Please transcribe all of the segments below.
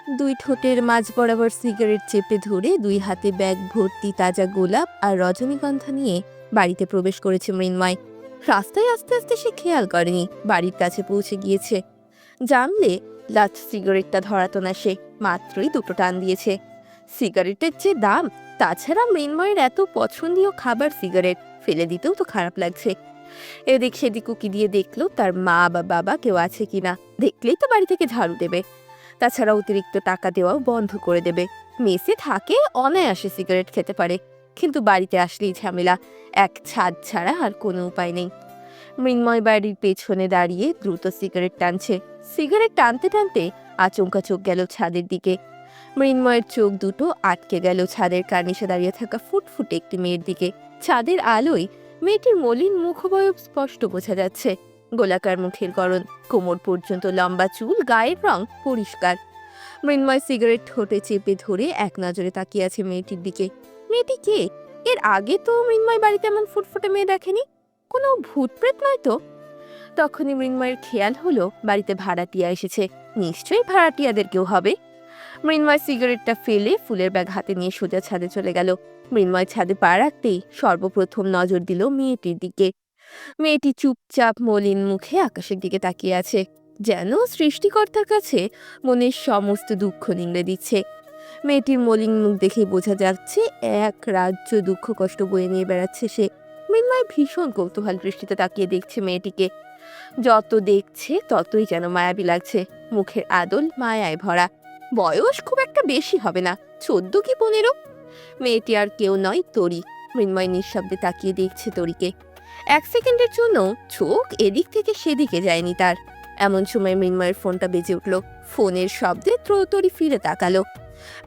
দুই ঠোঁটের মাঝ বরাবর সিগারেট চেপে ধরে দুই হাতে ব্যাগ ভর্তি তাজা গোলাপ আর রজনীগন্ধা নিয়ে বাড়িতে প্রবেশ করেছে মৃন্ময়। রাস্তায় আস্তে আস্তে সে খেয়াল করেনি বাড়ির কাছে পৌঁছে গিয়েছে। জানলে লাস্ট সিগারেটটা ধরাতো না সে, মাত্রই দুটো টান দিয়েছে। সিগারেটের যে দাম, তাছাড়া মৃন্ময়ের এত পছন্দীয় খাবার সিগারেট, ফেলে দিতেও তো খারাপ লাগছে। এদিক সেদিক উকি দিয়ে দেখলো তার মা বা বাবা কেউ আছে কিনা, দেখলেই তো বাড়ি থেকে ঝাড়ু দেবে। তাছাড়া অতিরিক্ত টাকা দেওয়াও বন্ধ করে দেবে। মেসে থাকে অনায়াসে সিগারেট খেতে পারে, কিন্তু বাড়িতে আসলেই ঝামেলা, এক ছাদ ছাড়া আর কোনো উপায় নেই। মৃন্ময় বাড়ির পেছনে দাঁড়িয়ে দ্রুত সিগারেট টানছে। সিগারেট টানতে টানতে আচমকা চোখ গেল ছাদের দিকে। মৃন্ময়ের চোখ দুটো আটকে গেল ছাদের কার্নিশে দাঁড়িয়ে থাকা ফুটফুটে একটি মেয়ের দিকে। ছাদের আলোয় মেয়েটির মলিন মুখবয়ব স্পষ্ট বোঝা যাচ্ছে। গোলাকার মুখের গড়ন, কোমর পর্যন্ত লম্বা চুল, গায়ের রং পরিষ্কার। মৃন্ময় সিগারেট ঠোঁটে চেপে ধরে এক নজরে তাকিয়ে আছে মেয়েটির দিকে। মেয়েটি কে? এর আগে তো মৃন্ময় বাড়িতে এমন ফুটফুটে মেয়ে দেখেনি। কোনো ভূতপ্রেত নয় তো? তখনই মৃন্ময়ের খেয়াল হলো বাড়িতে ভাড়াটিয়া এসেছে, নিশ্চয়ই ভাড়াটিয়াদের কেউ হবে। মৃন্ময় সিগারেটটা ফেলে ফুলের ব্যাগ হাতে নিয়ে সোজা ছাদে চলে গেল। মৃন্ময় ছাদে পা রাখতেই সর্বপ্রথম নজর দিল মেয়েটির দিকে। মেয়েটি চুপচাপ মলিন মুখে আকাশের দিকে তাকিয়ে আছে, যেন সৃষ্টিকর্তার কাছে মনের সমস্ত দুঃখ নিংড়ে দিচ্ছে। মেয়েটির মলিন মুখ দেখে বোঝা যাচ্ছে এক রাজ্য দুঃখ কষ্ট বয়ে নিয়ে বেড়াচ্ছে সে। মৃন্ময় ভীষণ কৌতূহল দৃষ্টিতে তাকিয়ে দেখছে মেয়েটিকে। যত দেখছে ততই যেন মায়াবী লাগছে, মুখের আদল মায়ায় ভরা। বয়স খুব একটা বেশি হবে না, 14 কি 15। মেয়েটি আর কেউ নয়, তরি। মৃন্ময় নিঃশব্দে তাকিয়ে দেখছে তরিকে। এক সেকেন্ডের জন্য চোখ এদিক থেকে সেদিকে যায়নি তার। এমন সময় মৃন্ময়ের ফোনটা বেজে উঠল। ফোনের শব্দে তরি ফিরে তাকালো।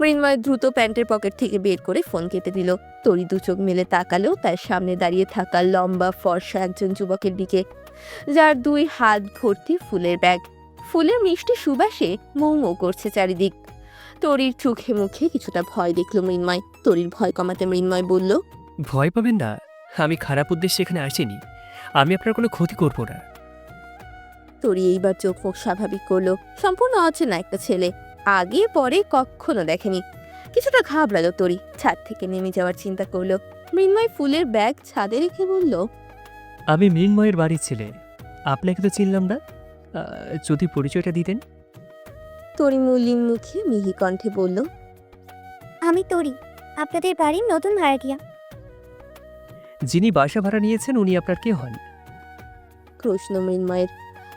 মৃন্ময় দ্রুত প্যান্টের পকেট থেকে বের করে ফোন কেটে দিল। তরি দু চোখ মেলে তাকালো তার সামনে দাঁড়িয়ে থাকা লম্বা ফর্সা একজন যুবকের দিকে, যার দুই হাত ভর্তি ফুলের ব্যাগ। ফুলের মিষ্টি সুবাসে মৌ মৌ করছে চারিদিক। তরির চোখে মুখে কিছুটা ভয় দেখল মৃন্ময়। তরির ভয় কমাতে মৃন্ময় বলল, ভয় পাবেন না, আমি খারাপ উদ্দেশ্যে এখানে আসিনি। আমি আপনার কোনো ক্ষতি করব না। তরি এইবার চোখ মুখ স্বাভাবিক করলো। সম্পূর্ণ অচেনা একটা ছেলে, আগে পরে কখনো দেখেনি। কিছুটা ঘাবড়ালো তরি, ছাদ থেকে নেমে যাওয়ার চিন্তা করলো। মৃন্ময় ফুলের ব্যাগ ছাদে রেখে বলল, আমি মৃন্ময়ের বাড়ির ছেলে, আপনাকে তো চিনলাম না। যদি পরিচয়টা দিতেন। তরি মলিন মুখে মিহি কণ্ঠে বলল, আমি তরি, আপনাদের বাড়ির নতুন ভাড়াটিয়া। যিনি বাসা ভাড়া নিয়েছেন উনি আপনার কে হন? প্রশ্ন মৃন্ময়ের।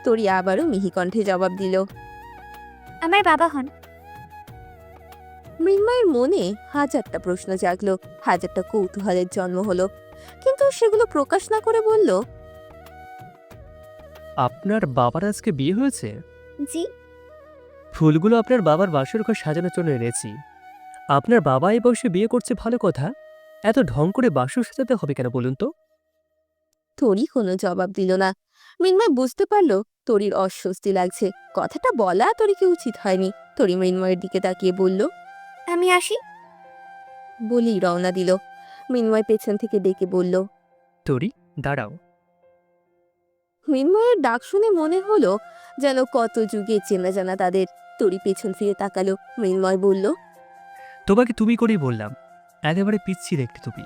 তরি আবারও মিহি কণ্ঠে জবাব দিল, আমার বাবা হন। মৃন্ময়ের মনে হাজারটা প্রশ্ন জাগলো, হাজারটা কৌতূহলের জন্ম হলো, কিন্তু সেগুলো প্রকাশ না করে বলল, আপনার বাবার আজকে বিয়ে হয়েছে? জি। ফুলগুলো আপনার বাবার বাসর ঘর সাজানোর জন্য এনেছি। আপনার বাবা এই বয়সে বিয়ে করছে ভালো কথা, এত ঢং করে বাসর সাজাতে হবে কেন বলুন তো? তরি কোনো জবাব দিল না। মৃন্ময় বুঝতে পারলো তরির অস্বস্তি লাগছে, কথাটা বলা তরিকে উচিত হয়নি। তরি মৃন্ময়ের দিকে তাকিয়ে বলল, আমি আসি। বলেই রওনা দিল। মৃন্ময় পেছন থেকে ডেকে বলল, তরি, দাঁড়াও। মৃন্ময়ের ডাক শুনে মনে হলো যেন কত যুগে চেনা জানা তাদের। তরি পেছন ফিরে তাকালো। মৃন্ময় বলল, তোমাকে তুমি করেই বললাম, একেবারে পিচ্ছি দেখতে তুমি।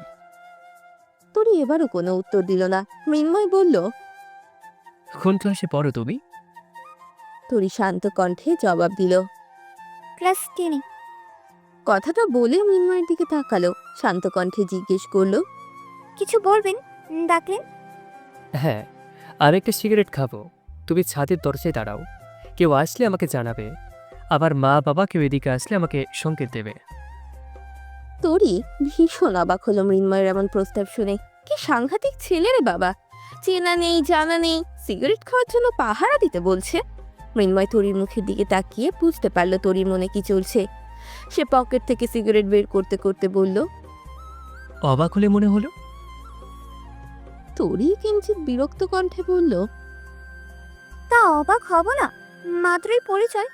তরি এবারও কোনো উত্তর দিল না। মৃন্ময় বলল, কোন ক্লাসে পড়ো তুমি? তরি শান্ত কণ্ঠে জবাব দিল। ক্লাস 10-এ। কথাটা বলে মৃন্ময়ের দিকে তাকালো, শান্ত কণ্ঠে জিজ্ঞেস করলো, কিছু বলবেন? ডাকলেন? হ্যাঁ, আর একটা সিগারেট খাবো। তুমি ছাদের দরজায় দাঁড়াও, কেউ আসলে আমাকে জানাবে। আবার মা বাবা কেউ এদিকে আসলে আমাকে সংকেত দেবে। তরি ভীষণ অবাক হলো মৃন্ময়ের এমন প্রস্তাব শুনে। কি সাংঘাতিক ছেলে রে বাবা, চেনা নেই জানা নেই, সিগারেট খাওয়ার জন্য পাহারা দিতে বলছে। মৃন্ময় তরির মুখের দিকে তাকিয়ে বুঝতে পারলো তরির মনে কি চলছে। সে পকেট থেকে সিগারেট বের করতে করতে বলল, অবাক হলে মনে হলো। তরি কিঞ্চিত বিরক্ত কণ্ঠে বলল, তা অবাক হব না, মাত্রই পরিচয়,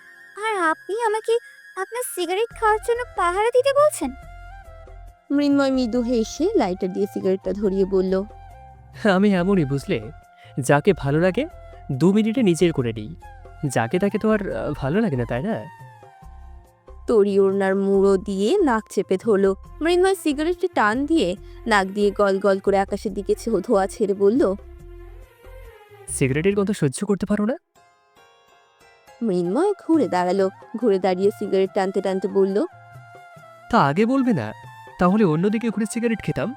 আর আপনি আমাকে আপনার সিগারেট খাওয়ার জন্য পাহারা দিতে বলছেন? মৃন্ময় মৃদু হেসে লাইটার দিয়ে সিগারেটটা ধরিয়ে বলল, আমি এমনই, বুঝলে, যাকে ভালো লাগে 2 মিনিটে নিজের করে নিই, যাকে তাকে তো আর ভালো লাগে না, তাই না? তরি ওড়নার মুড়ো দিয়ে নাক চেপে ধরলো। মৃন্ময় সিগারেটে টান দিয়ে নাক দিয়ে গল গল করে আকাশের দিকে ধোঁয়া ছেড়ে বলল, সিগারেটের গন্ধ সহ্য করতে পারো না? মৃন্ময় ঘুরে দাঁড়ালো। ঘুরে দাঁড়িয়ে সিগারেট টানতে টানতে বলল, তা আগে বলবে না, তাহলে অন্যদিকে ঘুরে সিগারেট খেতাম।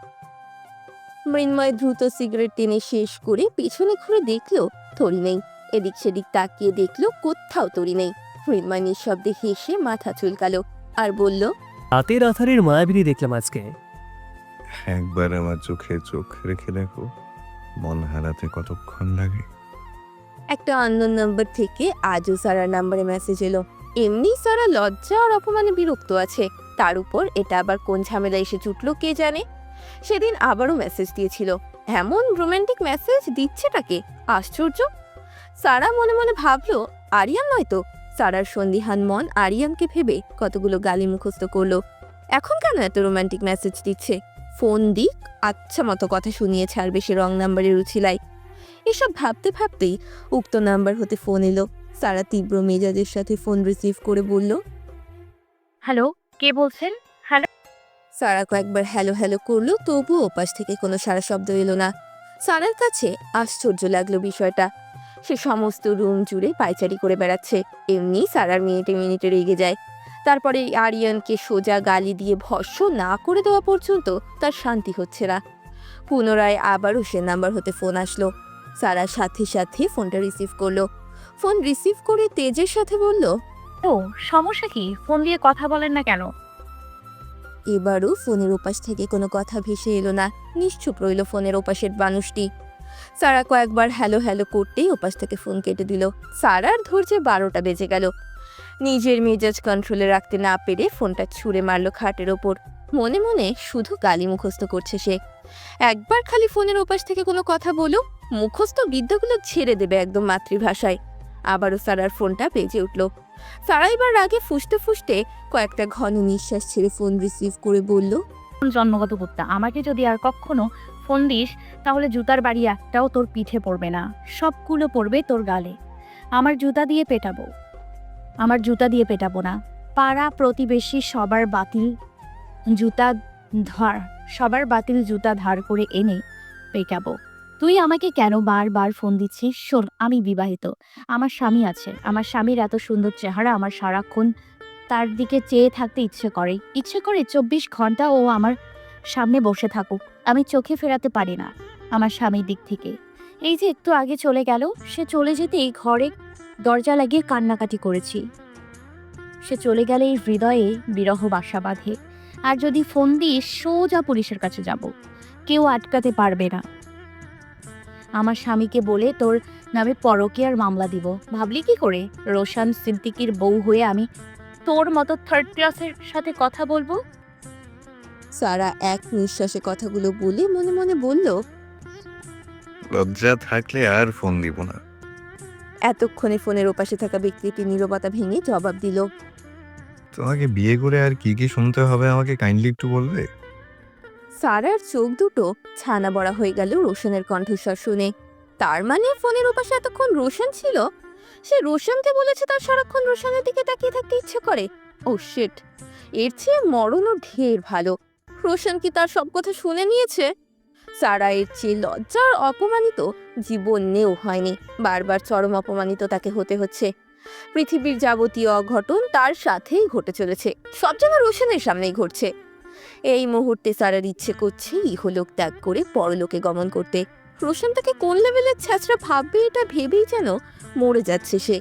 মৃন্ময় দ্রুত সিগারেট টেনে শেষ করে পিছনে ঘুরে দেখলো তরি নেই। এদিক সেদিক তাকিয়ে দেখলো কোথাও তরি নেই। মৃন্ময় নিঃশব্দে হেসে মাথা চুলকালো আর বলল, রাতের আধারের মায়াবিনী দেখলাম আজকে। একবার আমার চোখে চোখ রেখে দেখো, মন হারাতে কতক্ষণ লাগে। একটা আননোন নাম্বার থেকে আজও সারার নাম্বারে মেসেজ এলো। এমনি সারা লজ্জা আর অপমানে বিরক্ত আছে, তার উপর এটা আবার কোন ঝামেলা এসে জুটলো কে জানে। সেদিন আবারও মেসেজ দিয়েছিল। এমন রোমান্টিক মেসেজ দিচ্ছেটাকে, আশ্চর্য। সারা মনে মনে ভাবলো আরিয়ান নয়তো। সারার সন্দিহান মন আরিয়ানকে ভেবে কতগুলো গালি মুখস্থ করলো। এখন কেন এত রোমান্টিক মেসেজ দিচ্ছে? ফোন দিক, আচ্ছা মতো কথা শুনিয়ে ছাড়বে সে রং নাম্বারের উছিলায়। এসব ভাবতে ভাবতেই উক্ত নাম্বার হতে ফোন এলো। সারা তীব্র মেজাজের সাথে ফোন রিসিভ করে বলল, হ্যালো, কে বলছেন? সারা কয়েকবার হ্যালো হ্যালো করলো, তবুও ওপাশ থেকে কোনো সারা শব্দ এলো না। সারার কাছে আশ্চর্য লাগলো বিষয়টা। সে সমস্ত রুম জুড়ে পায়চারি করে বেড়াচ্ছে। এমনি সারার মিনিটে মিনিটে রেগে যায়। তারপরে আরিয়ানকে সোজা গালি দিয়ে ভস্ম না করে দেওয়া পর্যন্ত তার শান্তি হচ্ছে না। পুনরায় আবারও সে নাম্বার হতে ফোন আসলো। সারা সাথে সাথে ফোনটা রিসিভ করলো। ফোন রিসিভ করে তেজের সাথে বলল, ও, সমস্যা কি? ফোন দিয়ে কথা বলেন না কেন? এবারও ফোনের ওপাশ থেকে কোনো কথা ভেসে এলো না। নিশ্চুপ রইল ফোনের ওপাশের মানুষটি। সারা কয়েকবার হ্যালো হ্যালো করতেই ওপাশ থেকে ফোন কেটে দিল। সারার ধৈর্যে 12টা বেজে গেল। নিজের মেজাজ কন্ট্রোলে রাখতে না পেরে ফোনটা ছুঁড়ে মারলো খাটের ওপর। মনে মনে শুধু গালি মুখস্থ করছে সে। একবার খালি ফোনের ওপাশ থেকে কোনো কথা বলো, মুখস্থ বিদ্যাগুলো ছেড়ে দেবে একদম মাতৃভাষায়। আবারও সারার ফোনটা বেজে উঠল। সারা এবার রাগে ফুঁসতে ফুঁসতে কয়েকটা ঘন নিঃশ্বাস ছেড়ে ফোন রিসিভ করে বলল, জন্মগত কুত্তা, আমাকে যদি আর কখনো ফোন দিস তাহলে জুতার বাড়ি একটাও তোর পিঠে পড়বে না, সবগুলো পড়বে তোর গালে। আমার জুতা দিয়ে পেটাবো না। পাড়া প্রতিবেশী সবার বাতিল জুতা ধার করে এনে পেটাবো। তুই আমাকে কেন বারবার ফোন দিচ্ছিস? শোন, আমি বিবাহিত, আমার স্বামী আছে। আমার স্বামীর এত সুন্দর চেহারা, আমার সারাক্ষণ তার দিকে চেয়ে থাকতে ইচ্ছে করে 24 ঘন্টা ও আমার সামনে বসে থাকুক। আমি চোখে ফেরাতে পারি না আমার স্বামীর দিক থেকে। এই যে একটু আগে চলে গেল, সে চলে যেতেই ঘরে দরজা লাগিয়ে কান্নাকাটি করেছি। সে চলে গেলে এই হৃদয়ে বিরহ বাসা বাঁধে। আর যদি ফোন দিস, সোজা পুলিশের কাছে যাব, কেউ আটকাতে পারবে না। আমার স্বামীকে বলে তোর নামে পরকীয়ার মামলা দিব। ভাবলি কি করে রোশান সিদ্দিকীর বউ হয়ে আমি তোর মতো থার্ড ক্লাসের সাথে কথা বলবো? সারা এক নিঃশ্বাসে কথাগুলো বলে মনে মনে বলল, লজ্জা থাকলে আর ফোন দিব না। এতক্ষণে ফোনের ওপাশে থাকা ব্যক্তিটি নীরবতা ভেঙে জবাব দিল, তোমাকে বিয়ে করে আর কি কি শুনতে হবে আমাকে কাইন্ডলি একটু বলবে? সারার চোখ দুটো ছানা বড়া হয়ে গেল রোশনের কণ্ঠস্বর শুনে। তার মানে ফোনের ওপাশে এতক্ষণ রোশন ছিল। সে রোশনকে বলেছে তার সারাক্ষণ রোশনের দিকে তাকিয়ে থাকতে ইচ্ছে করে। ও শিট, এর চেয়ে মরণও ঢের ভালো। রোশন কি তার সব কথা শুনে নিয়েছে? সারা এর চেয়ে লজ্জা আর অপমানিত জীবনেও হয়নি। বারবার চরম অপমানিত তাকে হতে হচ্ছে। পৃথিবীর যাবতীয় অঘটন তার সাথেই ঘটে চলেছে, সব যেন রোশনের সামনেই ঘটছে। এই মুহূর্তে সারার ইচ্ছে করছে ইহলোক ত্যাগ করে পরলোকে গমন করতে। রোশন তাকে কোন লেভেলের ছ্যাঁচড়া ভাববে এটা ভেবেই যেন মরে যাচ্ছে সে।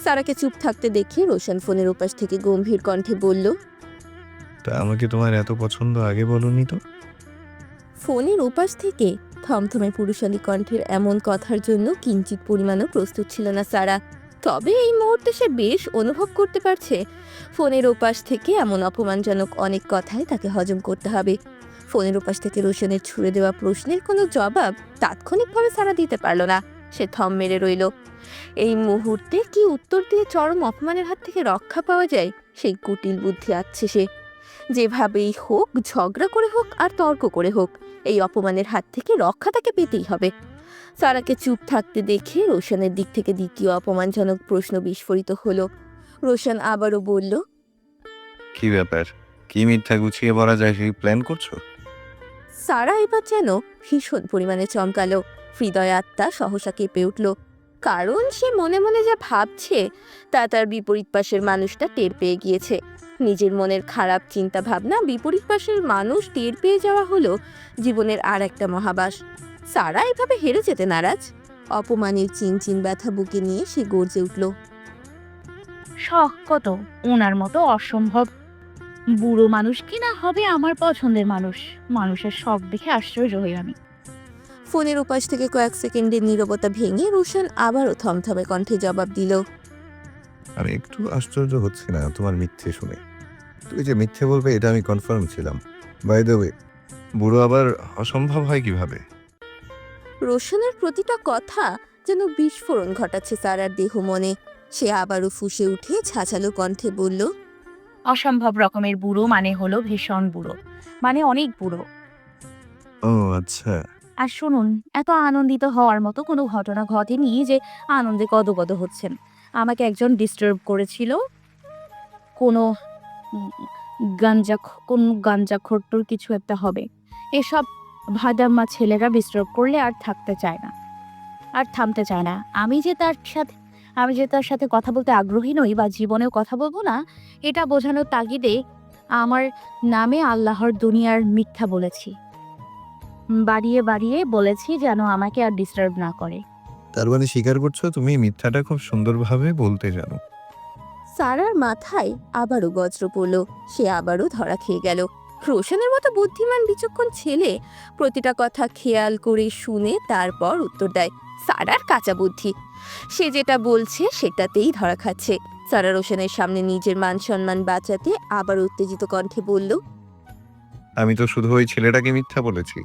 সারাকে চুপ থাকতে দেখে রোশন ফোনের ওপাশ থেকে গম্ভীর কণ্ঠে বলল, তা আমাকে তোমার এত পছন্দ আগে বলনি তো? ফোনের ওপাশ থেকে থমথমে পুরুষালী কণ্ঠের এমন কথার জন্য কিঞ্চিত পরিমাণও প্রস্তুত ছিল না সারা। তবে এই মুহূর্তে সে বেশ অনুভব করতে পারছে ফোনের ওপাশ থেকে এমন অপমানজনক অনেক কথাই তাকে হজম করতে হবে। ফোনের ওপাশ থেকে রোশনের ছুড়ে দেওয়া প্রশ্নের কোনো জবাব তাৎক্ষণিকভাবে সারা দিতে পারল না। সে থম মেরে রইল। এই মুহূর্তে কি উত্তর দিয়ে চরম অপমানের হাত থেকে রক্ষা পাওয়া যায় সেই কুটিল বুদ্ধি আছে সে। যেভাবেই হোক, ঝগড়া করে হোক আর তর্ক করে হোক, এই অপমানের হাত থেকে রক্ষা তাকে পেতেই হবে। সারাকে চুপ থাকতে দেখে রোশনের দিক থেকে দ্বিতীয় অপমানজনক প্রশ্ন বিস্ফোরিত হলো। রোশন আবারও বলল, কি ব্যাপার? কি মিথ্যা গুছিয়ে বলা যায় সেই প্ল্যান করছো? সারা এবার যেন ভীষণ পরিমাণে চমকালো। হৃদয় আত্মা সহসা কেঁপে উঠল, কারণ সে মনে মনে যা ভাবছে তা তার বিপরীত পাশের মানুষটা টের পেয়ে গিয়েছে। নিজের মনের খারাপ চিন্তা ভাবনা বিপরীত পাশের মানুষ টের পেয়ে যাওয়া হলো জীবনের আর একটা মহাবাস। সারা এভাবে হেরে যেতে নারাজ। অপমানের চিনচিন ব্যথা বুকে নিয়ে সে গর্জে উঠল। শখ কত! ওনার মতো অসম্ভব বুড়ো মানুষ কি না হবে আমার পছন্দের মানুষ। মানুষের শখ দেখে আশ্চর্য হই আমি। ফোনের উপাস থেকে কয়েক সেকেন্ডের নীরবতা ভেঙে রোশন আবারও থমথমে কণ্ঠে জবাব দিল। আমি একটু আশ্চর্য হচ্ছি না তোমার মিথ্যে শুনে। তুই যে মিথ্যে বলবে এটা আমি কনফার্ম ছিলাম। বাই দ্য ওয়ে, বুড়ো আবার অসম্ভব হয় কিভাবে? রোশনের প্রতিটা কথা যেন বিস্ফোরণ ঘটাচ্ছে সারার দেহ মনে। সে আবারও ফুঁসে উঠে ছাঁচালো কণ্ঠে বলল, অসম্ভব রকমের বুড়ো মানে হলো ভীষণ বুড়ো, মানে অনেক বুড়ো। ও আচ্ছা। আর শুনুন, এত আনন্দিত হওয়ার মতো কোনো ঘটনা ঘটেনি যে আনন্দে গদগদ হচ্ছেন। আমাকে একজন ডিস্টার্ব করেছিল, কোনো উম, কোন গাঞ্জাখোরটোর কিছু একটা হবে। এসব ভাদাম্মা ছেলেরা ডিস্টার্ব করলে আর থাকতে চায় না, আর থামতে চায় না। আমি যে তার সাথে কথা বলতে আগ্রহী নই বা জীবনেও কথা বলবো না, এটা বোঝানোর তাগিদে আমার নামে আল্লাহর দুনিয়ার মিথ্যা বলেছি। বাড়িয়ে বাড়িয়ে বলেছি যেন আমাকে আর ডিস্টার্ব না করে। তার মানে স্বীকার করছো তুমি মিথ্যাটা খুব সুন্দরভাবে বলতে জানো? সারার মাথায় আবারও বজ্র পড়ল। সে আবারও ধরা খেয়ে গেল। রোশনের মতো বুদ্ধিমান বিচক্ষণ ছেলে প্রতিটা কথা খেয়াল করে শুনে তারপর উত্তর দেয়। সারার কাঁচা বুদ্ধি, সে যেটা বলছে সেটাতেই ধরা খাচ্ছে। সারা রোশনের সামনে নিজের মান সম্মান বাঁচাতে আবার উত্তেজিত কণ্ঠে বলল। আমি তো শুধু ওই ছেলেটাকে মিথ্যা বলেছি।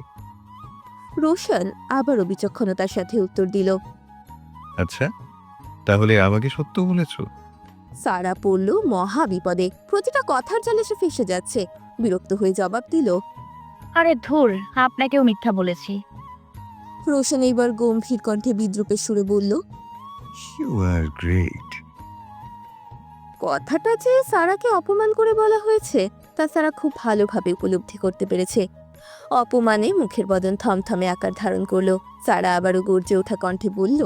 রোশন আবারও বিচক্ষণতার সাথে উত্তর দিল। আচ্ছা, তাহলে আমাকে সত্য বলেছো? সারা পড়ল মহা বিপদে। প্রতিটা কথার জালে সে ফেসে যাচ্ছে। বিরক্ত হয়ে জবাব দিল। আরে ধুর, আপনাকেও মিথ্যা বলেছি। রোশন এইবার গম্ভীর কণ্ঠে বিদ্রুপের সুরে বলল। You are great. কথাটা যে সারাকে অপমান করে বলা হয়েছে তা সারা খুব ভালোভাবে উপলব্ধি করতে পেরেছে। অপমানে মুখের বদন থমথমে আকার ধারণ করলো। সারা আবারও গর্জে ওঠা কণ্ঠে বলল।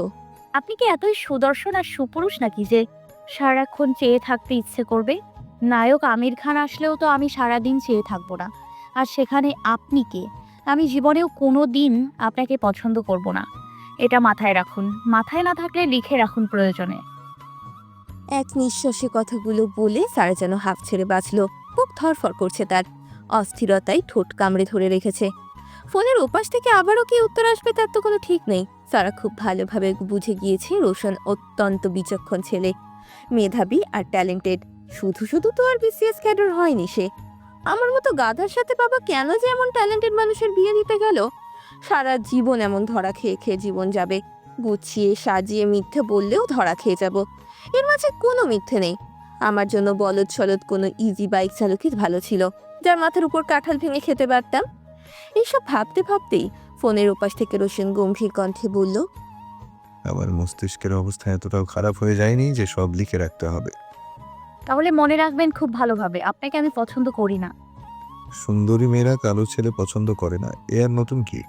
আপনি কি এতই সুদর্শন আর সুপুরুষ নাকি যে সারাক্ষণ চেয়ে থাকতে ইচ্ছে করবে? নায়ক আমির খান আসলেও তো আমি সারাদিন চেয়ে থাকবো না। আর সেখানে আপনি কে? আমি জীবনেও কোনো দিন আপনাকে পছন্দ করব না। এটা মাথায় রাখুন। মাথায় না থাকলে লিখে রাখুন প্রয়োজনে। এক নিঃশ্বাসে কথাগুলো বলে সারা যেন হাঁফ ছেড়ে বাঁচল। বুক ধরফর করছে তার। অস্থিরতায় ঠোঁট কামড়ে ধরে রেখেছে। ফোনের ওপাশ থেকে আবারও কি উত্তর আসবে তার তো কোনো ঠিক নেই। সারা খুব ভালোভাবে বুঝে গিয়েছে রোশন অত্যন্ত বিচক্ষণ ছেলে, মেধাবী আর ট্যালেন্টেড। শুধু শুধু তো আর বিসিএস ক্যাডার হয়নি সে। আমার মতো গাধার সাথে বাবা কেন যে এমন ট্যালেন্টেড মানুষের বিয়ে দিতে গেল? সারা জীবন এমন ধরা খেয়ে খেয়ে জীবন যাবে। গুছিয়ে সাজিয়ে মিথ্যে বললেও ধরা খেয়ে যাব। এর মাঝে কোনো মিথ্যে নেই। আমার জন্য বলদ সলদ কোনো ইজি বাইক চালকই ভালো ছিল, যার মাথার উপর কাঁঠাল ভেঙে খেতে পারতাম। এইসব ভাবতে ভাবতেই ফোনের ওপাশ থেকে রোশন গম্ভীর কণ্ঠে বলল। আমার মস্তিষ্কের অবস্থা এতটাও খারাপ হয়ে যায়নি যে সব লিখে রাখতে হবে। তাহলে মনে রাখবেন খুব ভালোভাবে, আপনাকে আমি পছন্দ করি না। সুন্দরী মেয়েরা কালো ছেলে পছন্দ করে না, এ আর নতুন কি?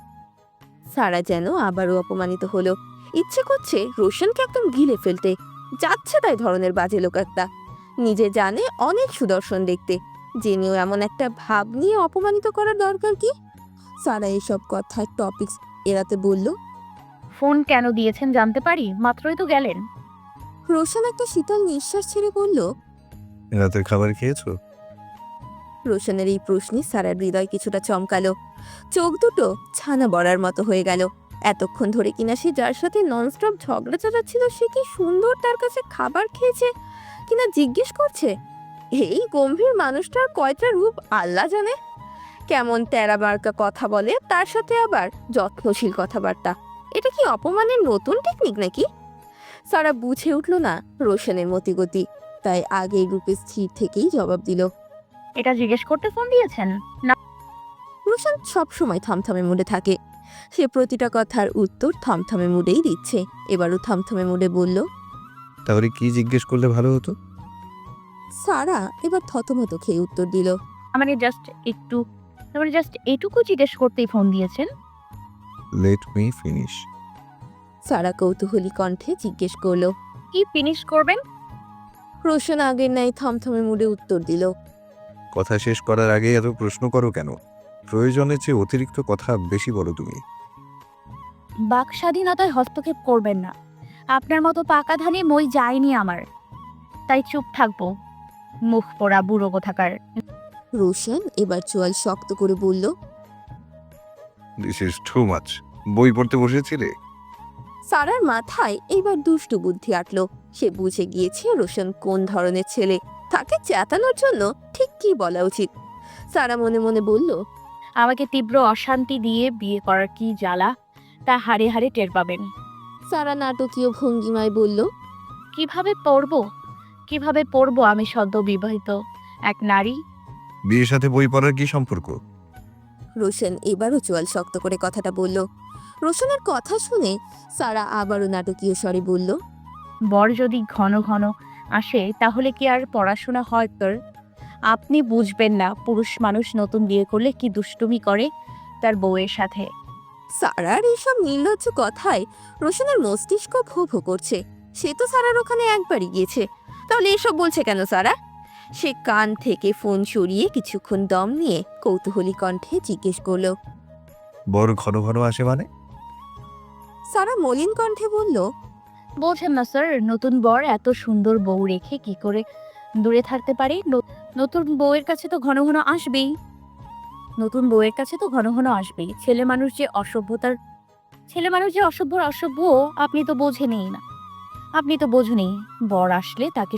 সারা যেন আবারও অপমানিত হলো। ইচ্ছে করছে রোশনকে একদম গিলে ফেলতে। যাচ্ছে তাই ধরনের বাজে লোক একটা। নিজে জানে অনেক সুদর্শন দেখতে, জেনেও এমন একটা ভাব নিয়ে অপমানিত করার দরকার কি? সারা এসব কথার টপিকস এড়াতে বলল। ফোন কেন দিয়েছেন জানতে পারি? মাত্রই তো গেলেন। রোশন একটা শীতল নিঃশ্বাস ছেড়ে বলল। রাতের খাবার খেয়েছো? রোশনের এই প্রশ্নে সারার হৃদয় কিছুটা চমকালো। চোখ দুটো ছানা বড়ার মতো হয়ে গেল। এতক্ষণ ধরে কিনা সে যার সাথে ননস্টপ ঝগড়া চালাচ্ছিল সে কি সুন্দর তার কাছে খাবার খেয়েছে কিনা জিজ্ঞেস করছে। এই গম্ভীর মানুষটার কয়টা রূপ আল্লাহ জানে। কেমন তেরা মার্কা কথা বলে, তার সাথে আবার যত্নশীল কথাবার্তা। এটা কি অপমানের নতুন টেকনিক নাকি? সারা বুঝে উঠল না রোশনের মতিগতি, তাই আগের রূপে স্থির থেকেই জবাব দিল। এটা জিজ্ঞেস করতে ফোন দিয়েছেন? না। রোশন সবসময় থমথমে মুডে থাকে। সে প্রতিটা কথার উত্তর থমথমে মুডেই দিচ্ছে। এবারও থমথমে মুডে বলল। তাহলে কি জিজ্ঞেস করলে ভালো হতো? সারা এবার থতমত খেয়ে উত্তর দিল। মানে জাস্ট এটুকু জিজ্ঞেস করতেই ফোন দিয়েছেন? Let me finish. সারা কৌতূহলী কণ্ঠে জিজ্ঞেস করলো। কি ফিনিশ করবেন? রোশন আগের ন্যায় থমথমে মুডে উত্তর দিল। কথা শেষ করার আগে এত প্রশ্ন করো কেন? প্রয়োজনের চেয়ে অতিরিক্ত কথা বেশি বলো তুমি। বাক স্বাধীনতায় হস্তক্ষেপ করবেন না। আপনার মতো পাকা ধানে মই যায়নি আমার, তাই চুপ থাকবো। মুখ পোড়া বুড়ো কোথাকার। রোশন এবার চোয়াল শক্ত করে বলল। This is too much. বই পড়তে বসেছিলে? সারার মাথায় এইবার দুষ্টু বুদ্ধি আটলো। সে বুঝে গিয়েছে রোশন কোন ধরনের ছেলে, তাকে চেতানোর জন্য ঠিক কি বলা উচিত। সারা মনে মনে বলল, আমাকে তীব্র অশান্তি দিয়ে বিয়ে করার কি জ্বালা তা হাড়ে হাড়ে টের পাবেন। সারা নাটকীয় ভঙ্গিমায় বলল, কিভাবে পড়বো আমি সদ্য বিবাহিত এক নারী? বিয়ের সাথে বই পড়ার কি সম্পর্ক? রোশন এবারও চোয়াল শক্ত করে কথাটা বলল। রোশনের কথা শুনে সারা আবারও নাটকীয় স্বরে বলল, বর যদি ঘন ঘন আসে তাহলে কি আর পড়াশোনা হয় তোর? আপনি বুঝবেন না পুরুষ মানুষ নতুন বিয়ে করলে কি দুষ্টুমি করে তার বউয়ের সাথে। সারার এইসব নির্লজ্জ কথায় রোশনের মস্তিষ্ক ভো ভো করছে। সে তো সারার ওখানে একবারই গিয়েছে, তাহলে এসব বলছে কেন সারা? সে কান থেকে ফোন সরিয়ে কিছুক্ষণ দম নিয়ে কৌতূহলী কণ্ঠে জিজ্ঞেস করল। বড় ঘন ঘন আসে মানে? সারা মলিন কণ্ঠে বলল, বলছেন না স্যার, নতুন বর এত সুন্দর বউ রেখে কি করে দূরে থাকতে পারে? নতুন বউয়ের কাছে তো ঘন ঘন আসবেই। ছেলে মানুষ যে অসভ্য আপনি তো বোঝেনই। বর আসলে তাকে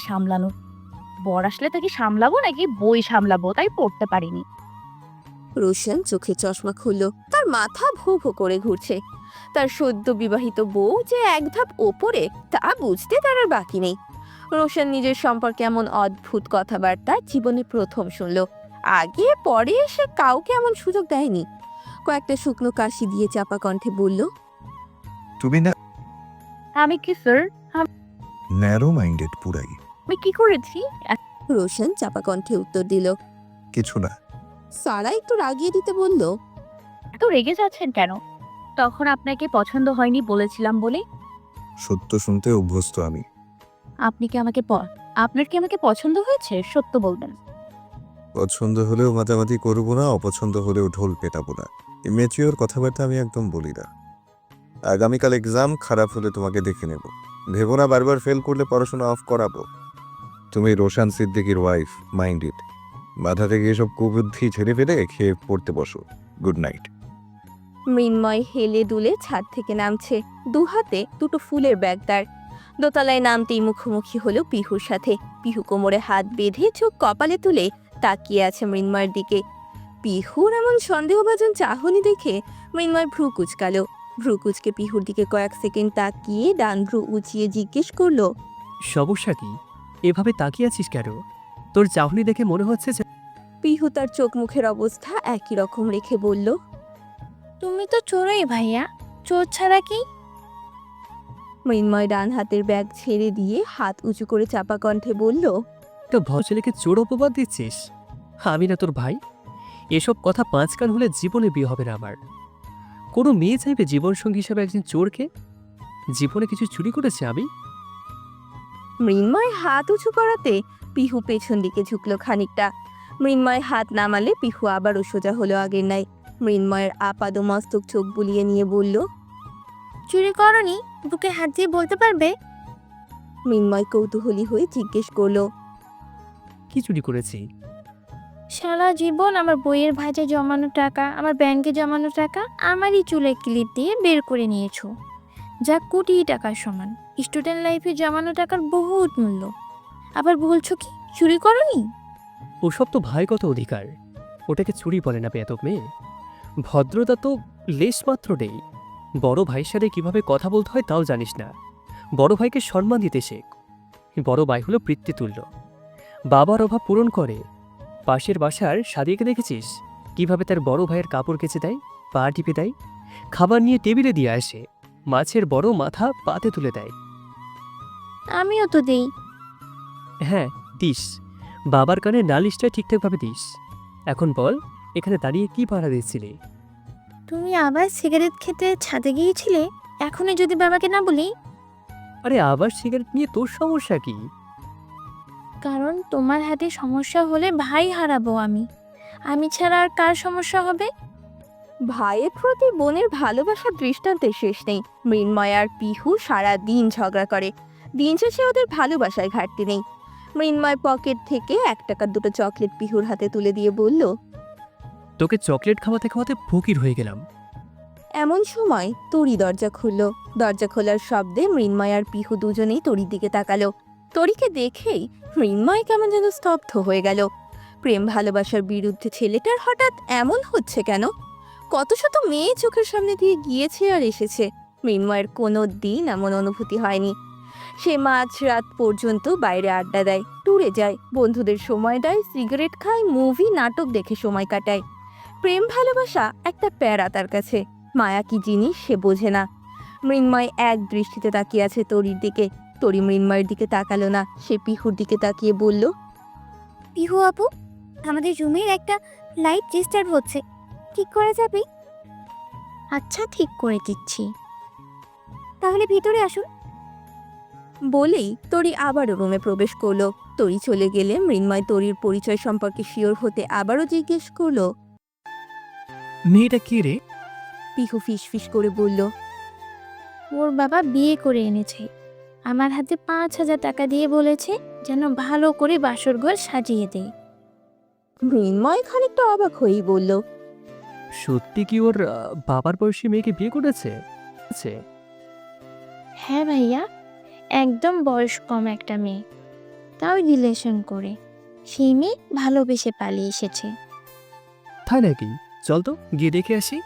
সামলাবো নাকি বই সামলাবো তাই পড়তে পারিনি। রোশন চোখে চশমা খুলল। তার মাথা ভো ভো করে ঘুরছে। তার সদ্য বিবাহিত বউ যে এক ধাপ ওপরে তা বুঝতে তার আর বাকি নেই। রোশন নিজের সম্পর্কে এমন অদ্ভুত কথাবার্তা জীবনে প্রথম শুনল। আগে পরে সে কাউকে এমন সুযোগ দেয়নি। কয়েকটা শুকনো কাশি দিয়ে চাপা কণ্ঠে বলল, তুমি না আমি কি স্যার? ন্যারো মাইন্ডেড পুরাই। আমি কি করেছি? রোশন চাপা কণ্ঠে উত্তর দিল। কিছু না। সারা একটু রাগিয়ে দিতে বলল, এত রেগে যাচ্ছেন কেন? তখন আপনাকে পছন্দ হয়নি বলেছিলাম বলে। সত্য শুনতে অভ্যস্ত আমি। আপনার কি আমাকে পছন্দ হয়েছে? সত্য বলবেন। পছন্দ হলেও মাতামাতি করবো না, অপছন্দ হলেও ঢোল পেটাবো না। ইমেচিওর কথাবার্তা আমি একদম বলি না। আগামীকাল এক্সাম, খারাপ হলে তোমাকে দেখে নেব। ভেবো না বারবার ফেল করলে পড়াশোনা অফ করাবো। তুমি রোশান সিদ্দিকীর ওয়াইফ, মাইন্ড ইট। মাথা থেকে এসব কুবুদ্ধি ছেড়ে ফেলে খেয়ে পড়তে বসো। Good night. মৃন্ময় হেলে দুলে ছাদ থেকে নামছে। দু হাতে দুটো ফুলের ব্যাগ তার। দোতলায় নামতেই মুখোমুখি হলো পিহুর সাথে। পিহু কোমরে হাত বেঁধে চোখ কপালে তুলে তাকিয়ে আছে মৃন্ময়ের দিকে। পিহুর এমন সন্দেহভাজন চাহনি দেখে মৃন্ময় ভ্রু কুচকালো। ভ্রু কুচকে পিহুর দিকে কয়েক সেকেন্ড তাকিয়ে ডান ভ্রু উঁচিয়ে জিজ্ঞেস করলো, সমস্যা কি? এভাবে তাকিয়ে আছিস কেন? তোর চাহনি দেখে মনে হচ্ছে যে পিহু তার চোখ মুখের অবস্থা একই রকম রেখে বলল, তুমি তো চোরই ভাইয়া, চোর ছাড়া কি? মৃন্ময় ডান হাতের ব্যাগ ছেড়ে দিয়ে হাত উঁচু করে চাপা কণ্ঠে বলল, একটা ভদ্রছেলেকে চোর অপবাদ দিচ্ছিস? আমি না তোর ভাই? এসব কথা 5 কান হলে জীবনে বিয়ে হবে না আমার। কোনো মেয়ে চাইবে জীবনসঙ্গী হিসাবে একজন চোরকে? জীবনে কিছু চুরি করেছে আমি? মৃন্ময় হাত উঁচু করাতে পিহু পেছন দিকে ঝুঁকলো খানিকটা। মৃন্ময় হাত নামালে পিহু আবারও সোজা হলো আগের নাই। মৃন্ময়ের আপাদ মস্তক চোখ বুলিয়ে নিয়ে বলল, চুরি করনি? বুকে হাত দিয়ে বলতে পারবে? মৃন্ময় কৌতূহলী হয়ে জিজ্ঞেস করলো, কি চুরি করেছি? সারা জীবন আমার বইয়ের ভাজে জমানো টাকা, আমার ব্যাংকে জমানো টাকা আমারই চুলের ক্লিপ দিয়ে বের করে নিয়েছো, যা কোটি টাকার সমান। স্টুডেন্ট লাইফে জমানো টাকার বহুত মূল্য, আবার বলছো কি চুরি করনি? ওসব তো ভাইগত অধিকার, ওটাকে চুরি বলে না বেয়াদব মেয়ে। ভদ্রতা তো লেশমাত্র নেই। বড় ভাইয়ের সাথে কিভাবে কথা বলতে হয় তাও জানিস না। বড় ভাইকে সম্মান দিতে শেখ। বড় ভাই হলো পিতৃতুল্য, বাবার অভাব পূরণ করে। পাশের বাসার সাদিয়াকে দেখেছিস কিভাবে তার বড় ভাইয়ের কাপড় কেচে দেয়, পা টিপে দেয়, খাবার নিয়ে টেবিলে দিয়ে আসে, মাছের বড় মাথা পাতে তুলে দেয়। আমিও তো দেই। হ্যাঁ দিস, বাবার কানে নালিশটা ঠিকঠাকভাবে দিস। এখন বল, এখানে দাঁড়িয়ে কি পাহারা দিচ্ছিলি? তুমি আবার সিগারেট খেতে ছাদে গিয়েছিলে? এখনই যদি বাবাকে না বলি? আরে আবার সিগারেট নিয়ে তোর সমস্যা কি? কারণ তোমার হাতে সমস্যা হলে ভাই হারাবো আমি ছাড়া আর কার সমস্যা হবে? ভাইয়ের প্রতি বোনের ভালোবাসার দৃষ্টান্তের শেষ নেই। মৃন্ময় আর পিহু সারা দিন ঝগড়া করে। দিন শেষে ওদের ভালোবাসায় ঘাটতি নেই। মৃন্ময় পকেট থেকে 1 টাকার 2টো চকলেট পিহুর হাতে তুলে দিয়ে বলল, তোকে চকলেট খাওয়াতে খাওয়াতে ফকির হয়ে গেলাম। এমন সময় তরি দরজা খুলল। দরজা খোলার শব্দে মৃন্ময় আর পিহু দুজনেই তরির দিকে তাকালো। তরিকে দেখেই মৃন্ময় কেমন যেন স্তব্ধ হয়ে গেল। প্রেম ভালোবাসার বিরুদ্ধে ছেলেটার হঠাৎ এমন হচ্ছে কেন? কত শত মেয়ে চোখের সামনে দিয়ে গিয়েছে আর এসেছে, মৃন্ময়ের কোনো দিন এমন অনুভূতি হয়নি। সে মাঝরাত পর্যন্ত বাইরে আড্ডা দেয়, ট্যুরে যায়, বন্ধুদের সময় দেয়, সিগারেট খায়, মুভি নাটক দেখে সময় কাটায়। প্রেম ভালোবাসা একটা প্যারা তার কাছে। মায়া কি জিনিস সে বোঝে না। মৃন্ময় এক দৃষ্টিতে তাকিয়ে আছে তরির দিকে। তরি মৃন্ময়ের দিকে তাকালো না, সে পিহুর দিকে তাকিয়ে বলল, পিহু আপু, আমাদের রুমের একটা লাইট ডিস্টার্ব হচ্ছে, ঠিক করা যাবে? আচ্ছা, ঠিক করে দিচ্ছি। তাহলে ভিতরে আসুন। বলেই তরি আবারও রুমে প্রবেশ করলো। তরি চলে গেলে মৃন্ময় তরির পরিচয় সম্পর্কে শিওর হতে আবারও জিজ্ঞেস করলো। মেয়েটা কে রে? পিহু ফিসফিস করে বলল, ওর বাবা বিয়ে করে এনেছে, আমার হাতে 5,000 টাকা দিয়ে বলেছে যেন ভালো করে বাসর ঘর সাজিয়ে দেয়। মৃন্ময় খানিকটা অবাক হয়েই বলল, সত্যি কি ওর বাবার বয়সী মেয়েকে বিয়ে করেছে? হ্যাঁ ভাইয়া, একদম বয়স কম একটা মেয়ে, তাও রিলেশন করে। সেই মেয়ে ভালোবেসে পালিয়ে এসেছে। তাই নাকি? চল তো গিয়ে দেখে আসি।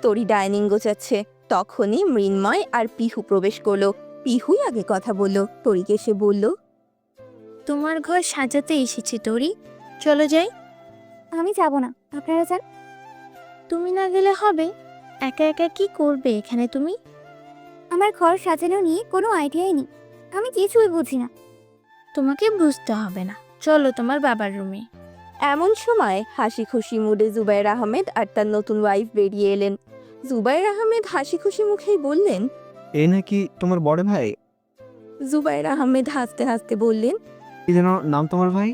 তরি ডাইনিং গোছাচ্ছে। তখনই মৃন্ময় আর পিহু প্রবেশ করলো। পিহুই আগে কথা বলল। তরিকে এসে বলল, তোমার ঘর সাজাতে এসেছি তরি, চলো যাই। আমি যাব না, আপনারা যান। তুমি না গেলে হবে? একা একা কি করবে এখানে তুমি? আমার ঘর সাজানো নিয়ে কোনো আইডিয়াই নেই, আমি কিছুই বুঝি না। তোমাকে বুঝতে হবে না, চলো তোমার বাবার রুমে। এমন সময় হাসি খুশি মুডে জুবাইর আহমেদ আর তার নতুন ওয়াইফ বেরিয়ে এলেন। জুবাইর আহমেদ হাসি খুশি মুখেই বললেন, এ নাকি তোমার বড় ভাই? জুবাইর আহমেদ হাসতে হাসতে বললেন। কি যেন নাম তোমার ভাই?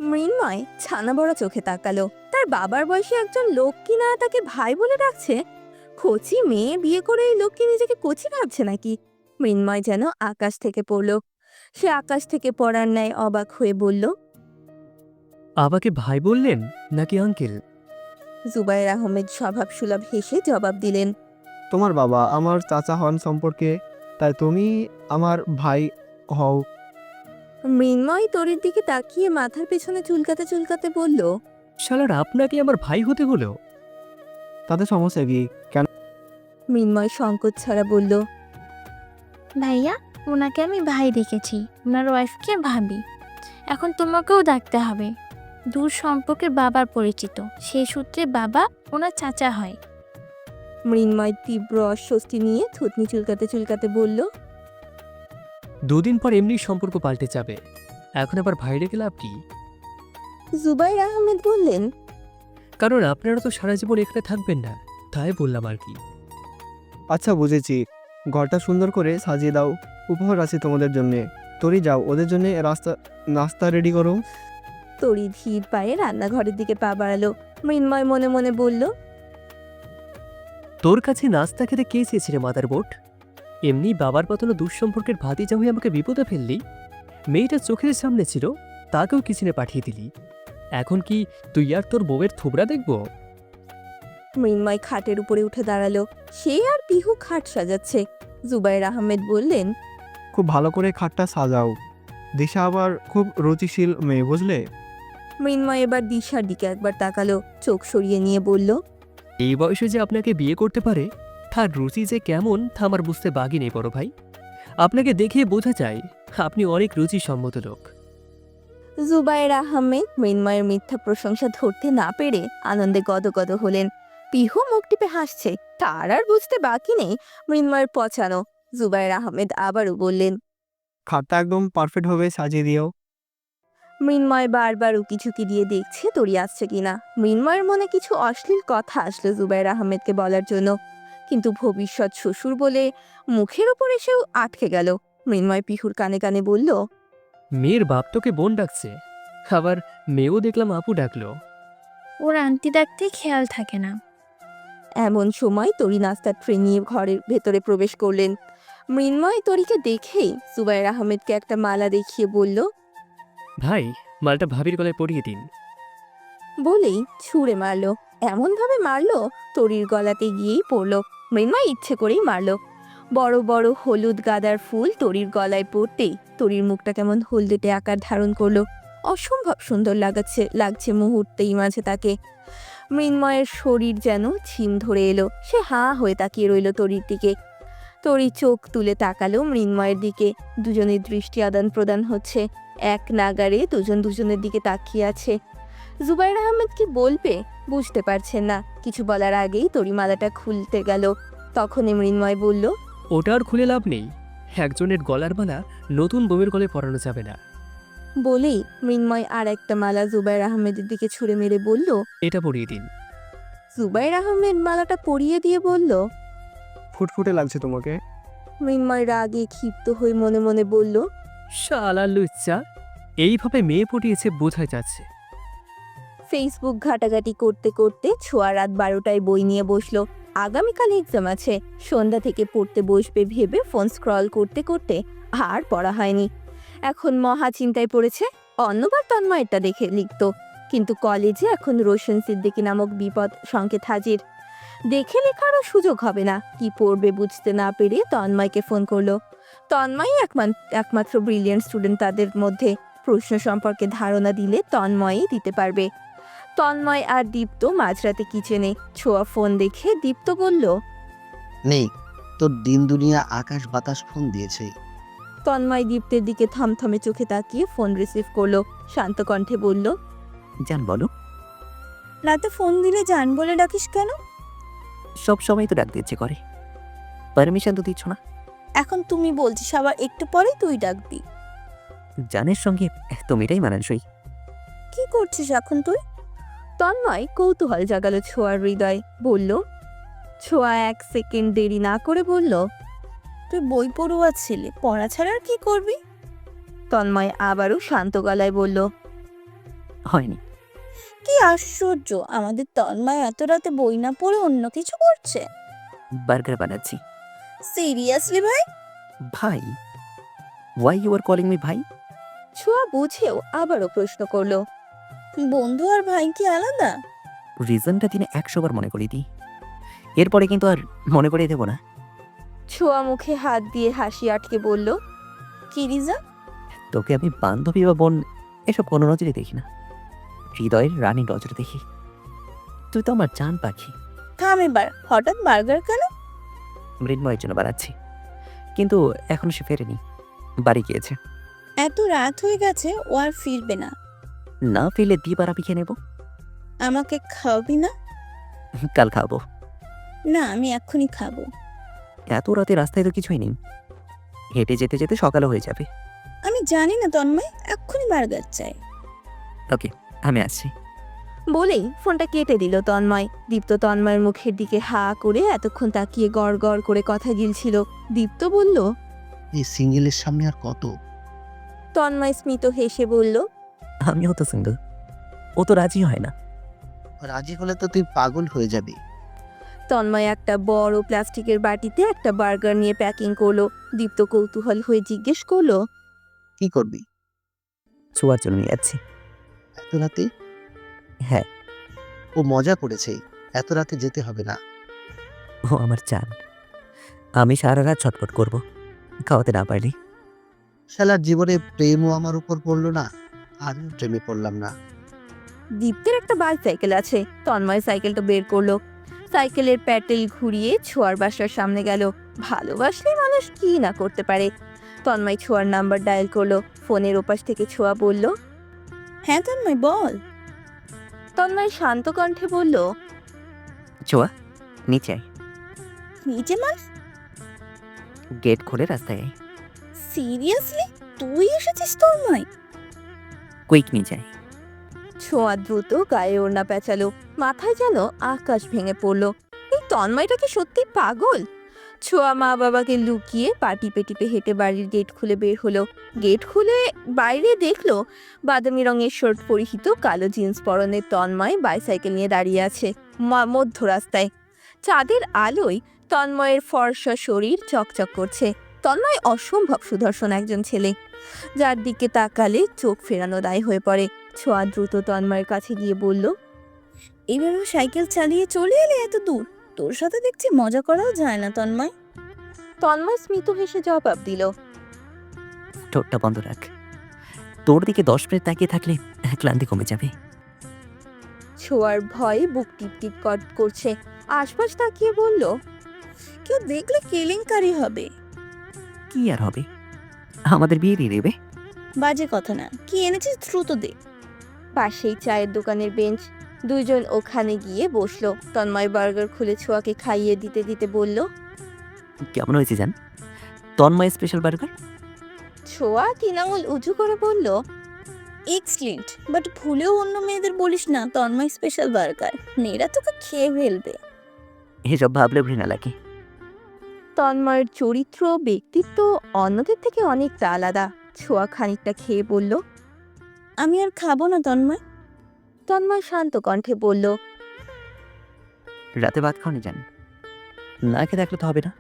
মৃন্ময় ছানা বড় চোখে তাকালো। তার বাবার বয়সী একজন লোক কিনা তাকে ভাই বলে ডাকছে। কচি মেয়ে বিয়ে করে এই লোক কি নিজেকে কচি ভাবছে নাকি? মৃন্ময় যেন আকাশ থেকে পড়ল। সে আকাশ থেকে পড়ার ন্যায় অবাক হয়ে বলল, আমাকে ভাই বললেন নাকি আঙ্কেল? জুবাইর আহমেদ স্বভাব সুলভ হেসে জবাব দিলেন, তোমার বাবা আমার চাচা হন সম্পর্কে, তাই তুমি আমার ভাই হও। মৃন্ময় তরির দিকে তাকিয়ে মাথার পেছনে চুলকাতে চুলকাতে বলল, শালার আপনাকে আমার ভাই হতে হলো? তাতে সমস্যা কি? কেন? মৃন্ময় সংকোচ ছাড়া বলল, ভাইয়া, ওনাকে আমি ভাই দেখেছি, ওনার ওয়াইফকে ভাবি। এখন তোমাকেও ডাকতে হবে। দূর সম্পর্কের বাবার পরিচিত, সেই সূত্রে বাবা ওনার চাচা হয়। মৃন্ময় তীব্র অস্বস্তি নিয়ে থুতনি চুলকাতে চুলকাতে বলল, 2 দিন পর এমনি সম্পর্ক পাল্টে যাবে, এখন আবার ভাই রেখে লাভ কি? জুবাইর আহমেদ বললেন, কারণ আপনারা তো সারা জীবন এখানে থাকবেন না, তাই বললাম আর কি। আচ্ছা বুঝেছি, ঘরটা সুন্দর করে সাজিয়ে দাও, উপহার আছে তোমাদের জন্যে। তরি যাও, ওদের জন্য নাস্তা রেডি করো। তরি ধীর পায়ে রান্নাঘরের দিকে পা বাড়ালো। মৃন্ময় মনে মনে বলল, তোর কাছে নাস্তা খেতে কে চেয়েছিল মাদার বোট? এমনি বাবার পাতানো দুঃসম্পর্কের ভাতিজা হয়ে আমাকে বিপদে ফেললি। মেয়েটা চোখের সামনে ছিল, তাকেও কিচেনে পাঠিয়ে দিলি। এখন কি তুই আর তোর বউয়ের থুবড়া দেখব? মৃন্ময় খাটের উপরে উঠে দাঁড়ালো। সে আর পিহু খাট সাজাচ্ছে। জুবাইর আহমেদ বললেন, খুব ভালো করে খাটটা সাজাও, দিশা আবার খুব রুচিশীল মেয়ে, বুঝলে? মৃন্ময় এবার দিশার দিকে একবার তাকালো, চোখ সরিয়ে নিয়ে বলল, এই বয়সে যে আপনাকে বিয়ে করতে পারে, তার রুচি যে কেমন তা আমার বুঝতে বাকি নেই বড় ভাই। আপনাকে দেখে বোঝা যায় আপনি অনেক রুচিসম্মত লোক। জুবাইর আহমেদ মৃন্ময়ের মিথ্যা প্রশংসা ধরতে না পেরে আনন্দে গদগদ হলেন। পিহু মুখ টিপে হাসছে। তার আর বুঝতে বাকি নেই মৃন্ময়ের পচানো। জুবাইর আহমেদ আবারও বললেন, খাটটা একদম পারফেক্ট ভাবে সাজিয়ে দিও। মৃন্ময় বারবার উকিঝুঁকি দিয়ে দেখছে তরি আসছে কিনা। মৃন্ময়ের মনে কিছু অশ্লীল কথা আসলো জুবাইর আহমেদকে বলার জন্য, কিন্তু ভবিষ্যৎ শ্বশুর বলে মুখের উপর এসেও আটকে গেল। মৃন্ময় পিহুর কানে কানে বলল, মেয়ের বাপ তোকে বোন ডাকছে, আবার মেয়েও দেখলাম আপু ডাকলো। ওর আন্টি ডাকতে খেয়াল থাকে না। এমন সময় তরি নাস্তার ট্রে নিয়ে ঘরের ভেতরে প্রবেশ করলেন। মৃন্ময় তরিকে দেখেই জুবাইর আহমেদকে একটা মালা দেখিয়ে বলল, ভাই, মালটা ভাবির গলায় পরিয়ে দিন। বলেই ছুঁড়ে মারলো। এমনভাবে মারলো তরির গলাতে গিয়েই পড়লো। মৃন্ময় ইচ্ছে করেই মারলো। বড় বড় হলুদ গাঁদার ফুল তরির গলায় পড়তেই তরির মুখটা কেমন হলদেটে আকার ধারণ করলো। অসম্ভব সুন্দর লাগছে মুহূর্তেই মাঝে তাকে। মৃন্ময়ের শরীর যেন ঝিম ধরে এলো। সে হাঁ হয়ে তাকিয়ে রইল তরির দিকে। তরি চোখ তুলে তাকালো মৃন্ময়ের দিকে। দুজনের দৃষ্টি আদান প্রদান হচ্ছে। এক নাগাড়ে দুজন দুজনের দিকে তাকিয়ে আছে। জুবাইর আহমেদ কি বলবে বুঝতে পারছেন না। কিছু বলার আগেই তরি মালাটা খুলতে গেল। তখনই মৃন্ময় বলল, ওটা আর খুলে লাভ নেই, একজনের গলার মালা নতুন বউয়ের গলায় পরানো যাবে না। বলেই মৃন্ময় আর একটা মালা জুবাইর আহমেদের দিকে ছুঁড়ে মেরে বলল। এটা পরিয়ে দিন। জুবাইর আহমেদ মালাটা পরিয়ে দিয়ে বলল। ফুটফুটে লাগছে তোমাকে। মৃন্ময় রাগে ক্ষিপ্ত হয়ে মনে মনে বলল, শালা লুচ্চা, এইভাবে মেয়ে পটিয়েছে বোঝাই যাচ্ছে। ফেসবুক ঘাটাঘাটি করতে করতে ছোঁয়া রাত 12টায় বই নিয়ে বসলো। আগামীকাল এক্সাম আছে। সন্ধ্যা থেকে পড়তে বসবে ভেবে ফোন স্ক্রল করতে করতে আর পড়া হয়নি। এখন মহা চিন্তায় পড়েছে। অন্যবার তন্ময়েরটা দেখে লিখত, কিন্তু কলেজে এখন রোশন সিদ্দিকী নামক বিপদ সংকেত হাজির। দেখে লেখারও সুযোগ হবে না। কি পড়বে বুঝতে না পেরে তন্ময়কে ফোন করলো। তন্ময় একমাত্র ব্রিলিয়েন্ট স্টুডেন্ট তাদের মধ্যে। প্রশ্ন সম্পর্কে ধারণা দিলে তন্ময়ই দিতে পারবে। তন্ময় আর দীপ্ত মাঝরাতে কিচেনে। ছোঁয়া ফোন দেখে দীপ্ত বলল, নেই, তোর দিন দুনিয়া আকাশ বাতাস ফোন দিয়েছে। তন্ময় দীপ্তের দিকে থমথমে চোখে তাকিয়ে ফোন রিসিভ করলো। শান্ত কণ্ঠে বলল, জান বলো। রাতে ফোন দিলে জান বলে ডাকিস কেন? সব সময় তো ডাকতে ইচ্ছে করে, পারমিশন তো দিচ্ছ না। এখন তুমি বলছিস, আবার একটু পরে তুই ডাকবি। জানের সঙ্গে তুমিটাই মানানসই। কি করছিস এখন তুই? তন্ময় কৌতূহল জাগালো ছোঁয়ার হৃদয়। বলল। ছোঁয়া 1 সেকেন্ড দেরি না করে বলল, তুই বই পড়ুয়া ছেলে, পড়া ছাড়া আর কি করবি? তন্ময় আবারও শান্ত গলায় বলল, হয়নি। কি আশ্চর্য, আমাদের তন্ময় এত রাতে বই না পড়ে অন্য কিছু করছে। বার্গার বানাচ্ছি। সিরিয়াসলি ভাই? ভাই? Why you are calling me bhai? ছোঁয়া বুঝেও আবারও প্রশ্ন করলো, বন্ধু আর ভাই কি আলাদা? রিজনটা দিনে 100 বার মনে করিয়ে দিই, এরপরে কিন্তু আর মনে করিয়ে দেবো না। ছোঁয়া মুখে হাত দিয়ে হাসি আটকে বলল, কি রিজন? তোকে আমি বান্ধবী বা বোন এসব কোনো নজরে দেখি না, হৃদয়ের রানী নজরে দেখি। তুই তো আমার জান পাখি। থাম এবার, হঠাৎ বার্গার কেন? মৃন্ময়ের জন্য বানাচ্ছি, কিন্তু এখনো সে ফেরেনি, বাড়ি গিয়েছে। এত রাত হয়ে গেছে, ও আর ফিরবে না। না ফেলে দিবার আমি খেয়ে নেবো। আমাকে খাওয়াবি না? কাল খাবো। না, আমি এক্ষুনি খাবো। এত রাতে রাস্তায় তো কিছুই নেই, হেঁটে যেতে যেতে সকালও হয়ে যাবে। আমি জানি না তন্ময়, এক্ষুনি বার্গার চাই। ওকে, আমি আসছি। বলেই ফোনটা কেটে দিল তন্ময়। দীপ্ত তন্ময়ের মুখের দিকে হা করে এতক্ষণ তাকিয়ে গড় গড় করে কথা গিলছিল। দীপ্ত বলল, এই সিঙ্গেলের সামনে আর কত? তন্ময় স্মিত হেসে বলল, আমিও তো সিঙ্গেল, ও তো রাজি হয় না। রাজি হলে তো তুই পাগল হয়ে যাবি। তন্ময় একটা বড় প্লাস্টিকের বাটিতে একটা বার্গার নিয়ে প্যাকিং করলো। দীপ্ত কৌতূহল হয়ে জিজ্ঞেস করলো, কি করবি ছোঁয়ার জন্য নিয়ে যাচ্ছি। এত রাতে? হ্যাঁ, ও মজা করেছে, এত রাতে যেতে হবে না। ও আমার চান, আমি সারা রাত ছটফট করব খাওয়াতে না পারলি। শালার জীবনে প্রেমও আমার উপর পড়লো না, আমিও প্রেমে পড়লাম না। দীপ্তের একটা বাইসাইকেল আছে। তন্ময় সাইকেলটা বের করলো। সাইকেলের প্যাডেল ঘুরিয়ে ছোঁয়ার বাসার সামনে গেল। ভালোবাসলে মানুষ কি না করতে পারে। তন্ময় ছোঁয়ার নাম্বার ডায়াল করলো। ফোনের ওপাশ থেকে ছোঁয়া বলল, হ্যাঁ তন্ময় বল। তন্ময় শান্ত কণ্ঠে বলল, ছোঁয়া, নিচে আয়। নিচে মানে? গেট খুলে রাস্তায় আয়। সিরিয়াসলি তুই এসেছিস তন্ময়? কুইক নিয়ে যাই। ছোঁয়া দ্রুত গায়ে ওড়না পেঁচালো, মাথায় যেন আকাশ ভেঙে পড়লো। এই তন্ময়টা কি সত্যি পাগল? ছোঁয়া মা বাবাকে লুকিয়ে পা টিপে টিপে হেঁটে বাড়ির গেট খুলে বের হলো। গেট খুলে বাইরে দেখলো বাদামি রঙের শার্ট পরিহিত কালো জিন্স পরনের তন্ময় বাইসাইকেল নিয়ে দাঁড়িয়ে আছে মধ্য রাস্তায়। চাঁদের আলোয় তন্ময়ের ফর্সা শরীর চকচক করছে। তন্ময় অসম্ভব সুদর্শন একজন ছেলে, যার দিকে তাকালে চোখ ফেরানো দায় হয়ে পড়ে। ছোঁয়া দ্রুত তন্ময়ের কাছে গিয়ে বলল, এভাবে সাইকেল চালিয়ে চলে এলে এত দূর? তোর সাথে দেখছি মজা করাও যায় না তন্ময়। তন্ময় স্মিত হেসে জবাব দিল, ঠোঁটটা বন্ধ রাখ। তোর দিকে 10 মিনিট তাকিয়ে থাকলে ক্লান্তি কমে যাবে। ছোঁয়ার ভয়ে বুক টিপটিপ করছে। আশপাশ তাকিয়ে বলল, কেউ দেখলে কেলেঙ্কারি হবে। কি আর হবে, আমাদের বিয়ে দিয়ে দেবে। বাজে কথা না, কি এনেছিস দ্রুত দে। পাশেই চায়ের দোকানের বেঞ্চ, দুইজন ওখানে গিয়ে বসলো। তন্ময় বার্গার খুলে ছোঁয়াকে খাইয়ে দিতে দিতে বলল, কেমন হয়েছে জান তন্ময় স্পেশাল বার্গার? ছোঁয়া 3 আঙুল উঁচু করে বলল, এক্সিলেন্ট, বাট ভুলেও অন্য মেয়েদের বলিস না তন্ময় স্পেশাল বার্গার, মেয়েরা তোকে খেয়ে ফেলবে। এসব ভাবলে ঘৃণা লাগে। তন্ময়ের চরিত্র ব্যক্তিত্ব অন্যদের থেকে অনেকটা আলাদা। ছোঁয়া খানিকটা খেয়ে বলল, আমি আর খাবো না তন্ময়। তন্ময় শান্ত কণ্ঠে বলল, রাতে ভাত খাওনি জান? না খেয়ে থাকলে তো হবে না।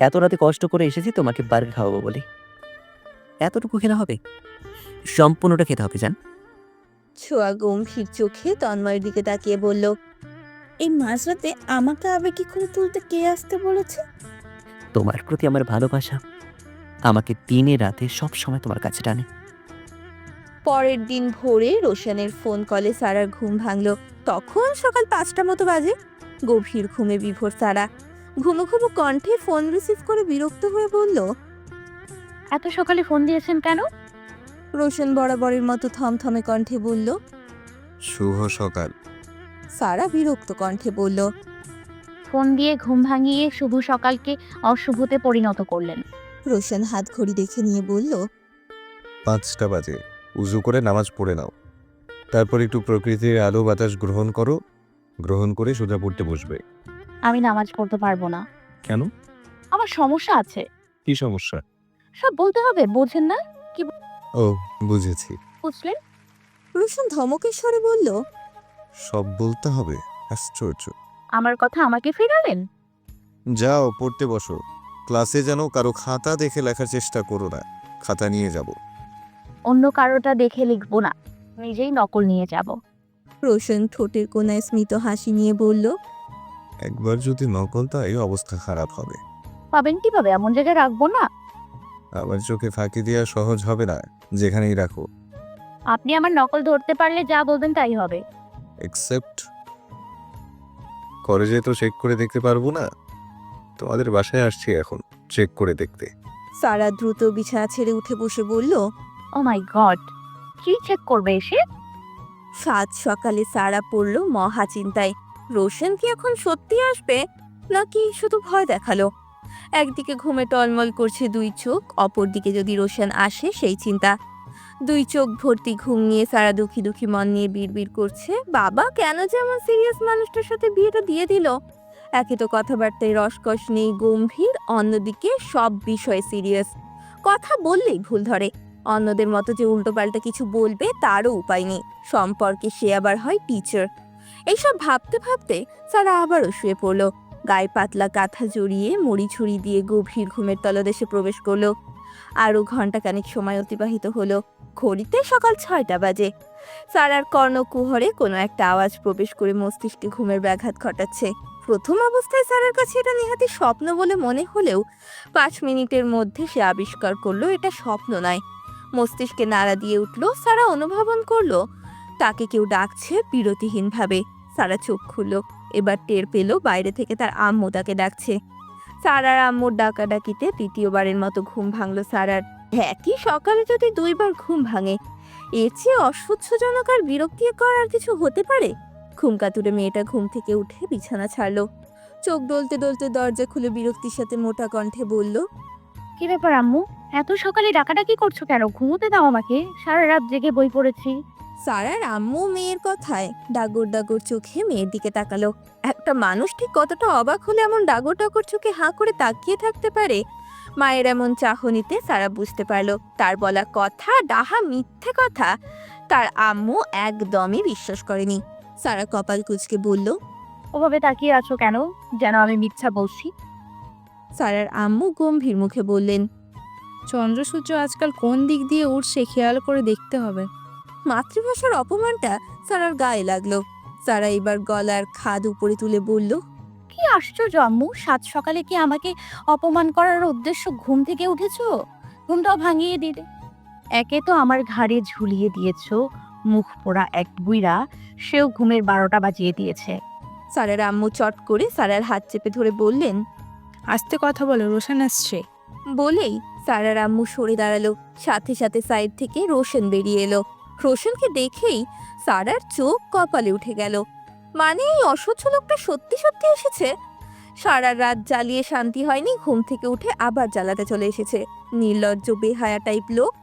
এত রাতে কষ্ট করে এসেছি তোমাকে বার্গার খাওয়াবো বলে। এতটুকু খেলে হবে? সম্পূর্ণটা খেতে হবে জান। ছোঁয়া গম্ভীর চোখে তন্ময়ের দিকে তাকিয়ে বলল, এই মাঝরাতে আমাকে আবেগী করে তুলতে কে আসতে বলেছে? তোমার প্রতি আমার ভালোবাসা আমাকে দিনে রাতে সব সময় তোমার কাছে টানে। পরের দিন ভোরে রোশনের ফোন কলে সারার ঘুম ভাঙল। তখন সকাল 5টা মতো বাজে। গভীর ঘুমে বিভোর সারা ঘুমো ঘুমো কণ্ঠে ফোন রিসিভ করে বিরক্ত হয়ে বলল, এত সকালে ফোন দিয়েছেন কেন? রোশন বরাবরের মতো থমথমে কণ্ঠে বলল। শুভ সকাল। সারা বিরক্ত কণ্ঠে বলল, ফোন দিয়ে ঘুম ভাঙিয়ে শুভ সকালকে অশুভতে পরিণত করলেন। রোশন হাত ঘড়ি দেখে নিয়ে বলল, 5টা বাজে। উজু করে নামাজ পড়ে নাও, তারপর একটু প্রকৃতির আলো বাতাস গ্রহণ করো। গ্রহণ করে সোজা পড়তে বসবে। আমি নামাজ পড়তে পারবো না। কেন? আমার সমস্যা আছে। কি সমস্যা? সব বলতে হবে, বোঝেন না? ও, বুঝেছি। বুঝলেন? রোশন ধমকের স্বরে বলল, সব বলতে হবে? আশ্চর্য। আমার কথা আমাকে ফেরালেন। যাও পড়তে বসো। ক্লাসে যেন কারো খাতা দেখে লেখার চেষ্টা করো না। খাতা নিয়ে যাব। অন্য কারোটা দেখে লিখবো না, নিজেই নকল নিয়ে যাব। রোশন ঠোঁটের কোনায় স্মিত হাসি নিয়ে বলল, একবার যদি নকল তাই অবস্থা খারাপ হবে। পাবেন কিভাবে? এমন জায়গায় রাখবো না। আমার চোখে ফাঁকি দেওয়া সহজ হবে না, যেখানেই রাখো। আপনি আমার নকল ধরতে পারলে যা বলবেন তাই হবে। এক্সেপ্ট কলেজে তো চেক করে দেখতে পারবো না। তোমাদের বাসায় আসছি এখন চেক করে দেখতে। সারা দ্রুত বিছানা ছেড়ে উঠে বসে বলল, ও মাই গড, কি চেক করবে এসে? সাত সকালে সারা পড়ল মহা চিন্তায়। রোশন কি এখন সত্যি আসবে নাকি শুধু ভয় দেখালো? একদিকে ঘুমে টলমল করছে 2 চোখ, অপরদিকে যদি রোশন আসে সেই চিন্তা। 2 চোখ ভর্তি ঘুম নিয়ে সারা দুঃখী দুঃখী মন নিয়ে বিড়বিড় করছে, বাবা কেন যে আমার সিরিয়াস মানুষটার সাথে বিয়েটা দিয়ে দিল। একে তো কথাবার্তায় রসকস নেই, গম্ভীর, অন্যদিকে সব বিষয়ে সিরিয়াস। কথা বললেই ভুল ধরে। অন্যদের মতো যে উল্টোপাল্টা কিছু বলবে তারও উপায় নেই। সম্পর্কে সে আবার হয় টিচার। এইসব ভাবতে ভাবতে সারা আবারও শুয়ে পড়ল। গায়ে পাতলা কাঁথা জড়িয়ে মুড়ি ছুরি দিয়ে গভীর ঘুমের তলদেশে প্রবেশ করলো। আরও ঘণ্টাখানেক সময় অতিবাহিত হলো। ঘড়িতে সকাল 6টা বাজে। সারার কর্ণকুহরে কোনো একটা আওয়াজ প্রবেশ করে মস্তিষ্কে ঘুমের ব্যাঘাত ঘটাচ্ছে। প্রথম অবস্থায় সারার কাছে এটা নেহাতি স্বপ্ন বলে মনে হলেও 5 মিনিটের মধ্যে সে আবিষ্কার করলো এটা স্বপ্ন নয়। মস্তিষ্কে নাড়া দিয়ে উঠল। সারা অনুধাবন করলো তাকে কেউ ডাকছে বিরতিহীনভাবে। সারা চোখ খুলল। এবার টের পেল বাইরে থেকে তার আম্মু তাকে ডাকছে। সারার আম্মুর ডাকাডাকিতে তৃতীয়বারের মতো ঘুম ভাঙল সারার। একই সকালে যদি 2 বার ঘুম ভাঙে, এর চেয়ে অসহ্যজনক আর বিরক্তিকর আর কিছু হতে পারে? ঘুম কাতুরে মেয়েটা ঘুম থেকে উঠে বিছানা ছাড়লো। চোখ ডলতে ডলতে দরজা খুলে বিরক্তির সাথে মোটা কণ্ঠে বলল, কি ব্যাপার আম্মু? এত সকালে ডাকাডাকি করছো কেন? ঘুমোতে দাও আমাকে। সারা রাত জেগে বই পড়েছি। সারার আম্মু মেয়ের কথায় ডাগর ডাগর চোখে মেয়ের দিকে তাকালো। একটা মানুষ ঠিক কতটা অবাক হলে এমন ডাগর ডাগর চোখে হাঁ করে তাকিয়ে থাকতে পারে। মায়ের এমন চাহনিতে সারা বুঝতে পারলো তার বলা কথা ডাহা মিথ্যে কথা। তার আম্মু একদমই বিশ্বাস করেনি। সারা কপাল কুঁচকে বলল, ওভাবে তাকিয়ে আছো কেন? যেন আমি মিথ্যা বলছি। সারার আম্মু গম্ভীর মুখে বললেন, চন্দ্রসূর্য আজকাল কোন দিক দিয়ে উঠছে খেয়াল করে দেখতে হবে। মাতৃভাষার অপমানটা সারার গায়ে লাগলো। সারা এবার গলার খাদ উপরে তুলে বলল, কি আশ্চর্য আম্মু, সাত সকালে কি আমাকে অপমান করার উদ্দেশ্য ঘুম থেকে উঠেছো? ঘুমটাও ভাঙিয়ে দিলে। একে তো আমার ঘাড়ে ঝুলিয়ে দিয়েছো মুখ পোড়া এক বুইড়া, সেও ঘুমের 12টা বাজিয়ে দিয়েছে। সারার আম্মু চট করে সারার হাত চেপে ধরে বললেন। আস্তে কথা বলো, রোশন আসছে। বলেই সারার আম্মু সরে দাঁড়ালো। সাথে সাথে সাইড থেকে রোশন বেরিয়ে এলো। রোশনকে দেখেই সারার চোখ কপালে উঠে গেল। মানে এই অসহ্য লোকটা সত্যি সত্যি এসেছে। সারা রাত জ্বালিয়ে শান্তি হয়নি, ঘুম থেকে উঠে আবার জ্বালাতে চলে এসেছে। নির্লজ্জ বেহায়া টাইপ লোক।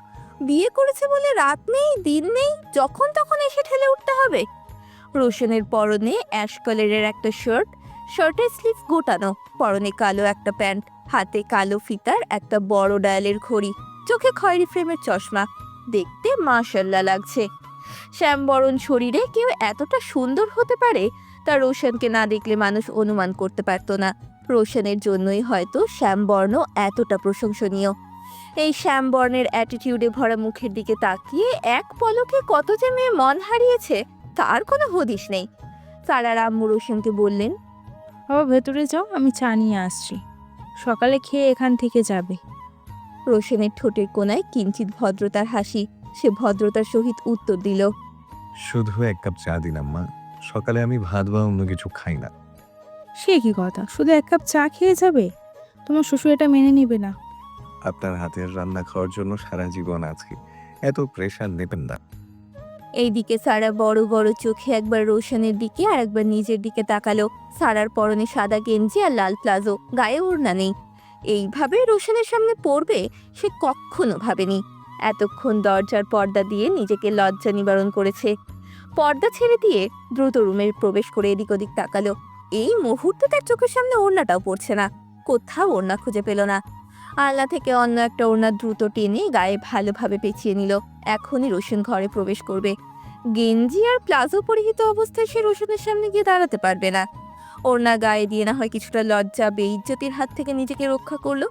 বিয়ে করেছে বলে রাত নেই দিন নেই, যখন তখন এসে ঠেলে উঠতে হবে। রোশনের পরনে অ্যাশ কালারের একটা শার্ট, শার্টের স্লিভ গোটানো, পরনে কালো একটা প্যান্ট, হাতে কালো ফিতার একটা বড় ডায়ালের ঘড়ি, চোখে খয়েরি ফ্রেমের চশমা। দেখতে মাশাল্লাহ লাগছে। শ্যামবরণ শরীরে কেউ এতটা সুন্দর হতে পারে তা রোশনকে না দেখলে মানুষ অনুমান করতে পারত না। রোশনের জন্যই হয়তো শ্যামবর্ণ এতটা প্রশংসনীয়। এই শ্যামবর্ণের অ্যাটিটিউডে ভরা মুখের দিকে তাকিয়ে এক পলকে কত যে মেয়ে মন হারিয়েছে তার কোনো হদিশ নেই। সারার আম্মু রোশনকে বললেন, বাবা ভেতরে যাও, আমি চা নিয়ে আসছি। সকালে খেয়ে এখান থেকে যাবে। রোশনের ঠোঁটের কোণায় কিঞ্চিত ভদ্রতার হাসি। সে ভদ্রতার সহিত উত্তর দিল, শুধু এক কাপ চা দিন আম্মা। সকালে আমি ভাত বা অন্য কিছু খাই না। সে কি কথা, শুধু এক কাপ চা খেয়ে যাবে? তোমার শ্বশুর এটা মেনে নিবে না। আপনার হাতের রান্না খাওয়ার জন্য সারা জীবন আছি, এত প্রেশার নেবেন না। এইদিকে সারা বড় বড় চোখে একবার রোশনের দিকে আর একবার নিজের দিকে তাকালো। সারার পরনে সাদা গেঞ্জি আর লাল প্লাজো, গায়ে ওড়না নেই। এইভাবে রোশনের সামনে পড়বে সে কখনো ভাবেনি। এতক্ষণ দরজার পর্দা দিয়ে নিজেকে লজ্জা নিবারণ করেছে। পর্দা ছেড়ে দিয়ে দ্রুত রুমে প্রবেশ করে এদিক ওদিক তাকালো। এই মুহূর্তে তার চোখের সামনে ওড়নাটাও পড়ছে না। কোথাও ওড়না খুঁজে পেল না। আলনা থেকে অন্য একটা ওড়না দ্রুত টেনে গায়ে ভালোভাবে পেঁচিয়ে নিল। এখনই রোশন ঘরে প্রবেশ করবে। গেঞ্জি আর প্লাজো পরিহিত অবস্থায় সে রোশনের সামনে গিয়ে দাঁড়াতে পারবে না। ওড়না গায়ে দিয়ে না হয় কিছুটা লজ্জা বেইজ্জতির হাত থেকে নিজেকে রক্ষা করলো,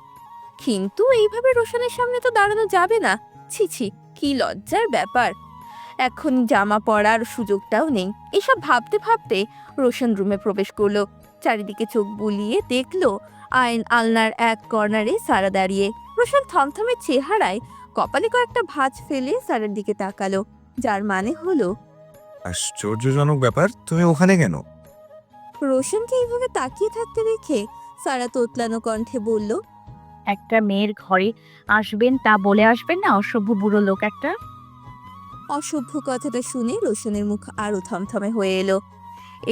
কিন্তু এইভাবে রোশনের সামনে তো দাঁড়ানো যাবে না। ছি ছি, কি লজ্জার ব্যাপার। এখন জামা পরার সুযোগটাও নেই। এসব ভাবতে ভাবতে রোশন রুমে প্রবেশ করলো। চারিদিকে চোখ বুলিয়ে দেখলো আলনার এক কর্নারে সারা দাঁড়িয়ে। রোশন থমথমে চেহারায় কপালে কয়েকটা ভাঁজ ফেলে সারার দিকে তাকালো, যার মানে হলো, আশ্চর্যজনক ব্যাপার, তুমি ওখানে কেন? রোশনকে এইভাবে তাকিয়ে থাকতে দেখে সারা তোতলানো কণ্ঠে বলল, একটা মেয়ের ঘরে আসবেন তা বলে আসবেন না, অসভ্য বুড়ো লোক একটা। অসভ্য কথাটা শুনে রোশনের মুখ আরো থমথমে হয়ে এলো।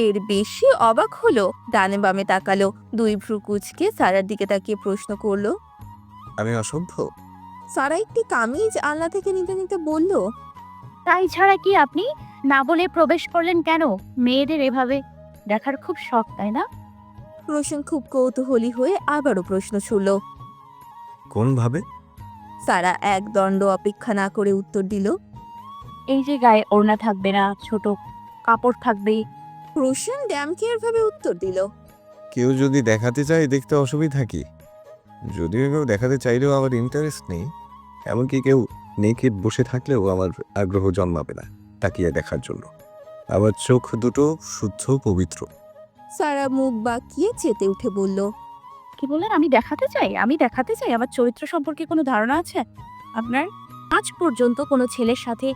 এর বেশি অবাক হলো ডানে বামে তাকালো। দুই ভ্রু কুচকে সারার দিকে তাকিয়ে প্রশ্ন করলো, আমি অসভ্য? সারা একটি কামিজ আলনা থেকে নিতে নিতে বলল, তাই ছাড়া কি আপনি না বলে প্রবেশ করলেন কেন? মেয়েদের এভাবে দেখার খুব শখ, তাই না? রোশন খুব কৌতূহলী হয়ে আবারও প্রশ্ন ছুড়ল। কোন ভাবে? সারা এক দণ্ড অপেক্ষা না করে উত্তর দিল, এই যে গায়ে ওড়না থাকবে না, ছোট কাপড় থাকবে। রোশন ড্যাম কেয়ার ভাবে উত্তর দিল, কেউ যদি দেখাতে চায় দেখতে অসুবিধা কি? যদিও কেউ দেখাতে চাইলেও আমার ইন্টারেস্ট নেই। এমনকি কেউ নেকেড বসে থাকলেও আমার আগ্রহ জন্মাবে না তাকিয়ে দেখার জন্য। আমার চোখ দুটো শুদ্ধ পবিত্র। সারা মুখ বাঁকিয়ে চেতে উঠে বলল, কি বললেন? আমি দেখাতে চাই? আমি দেখাতে চাই? আমার চরিত্র সম্পর্কে কোনো ধারণা আছে আপনার? আজ পর্যন্ত কোনো ছেলের সাথে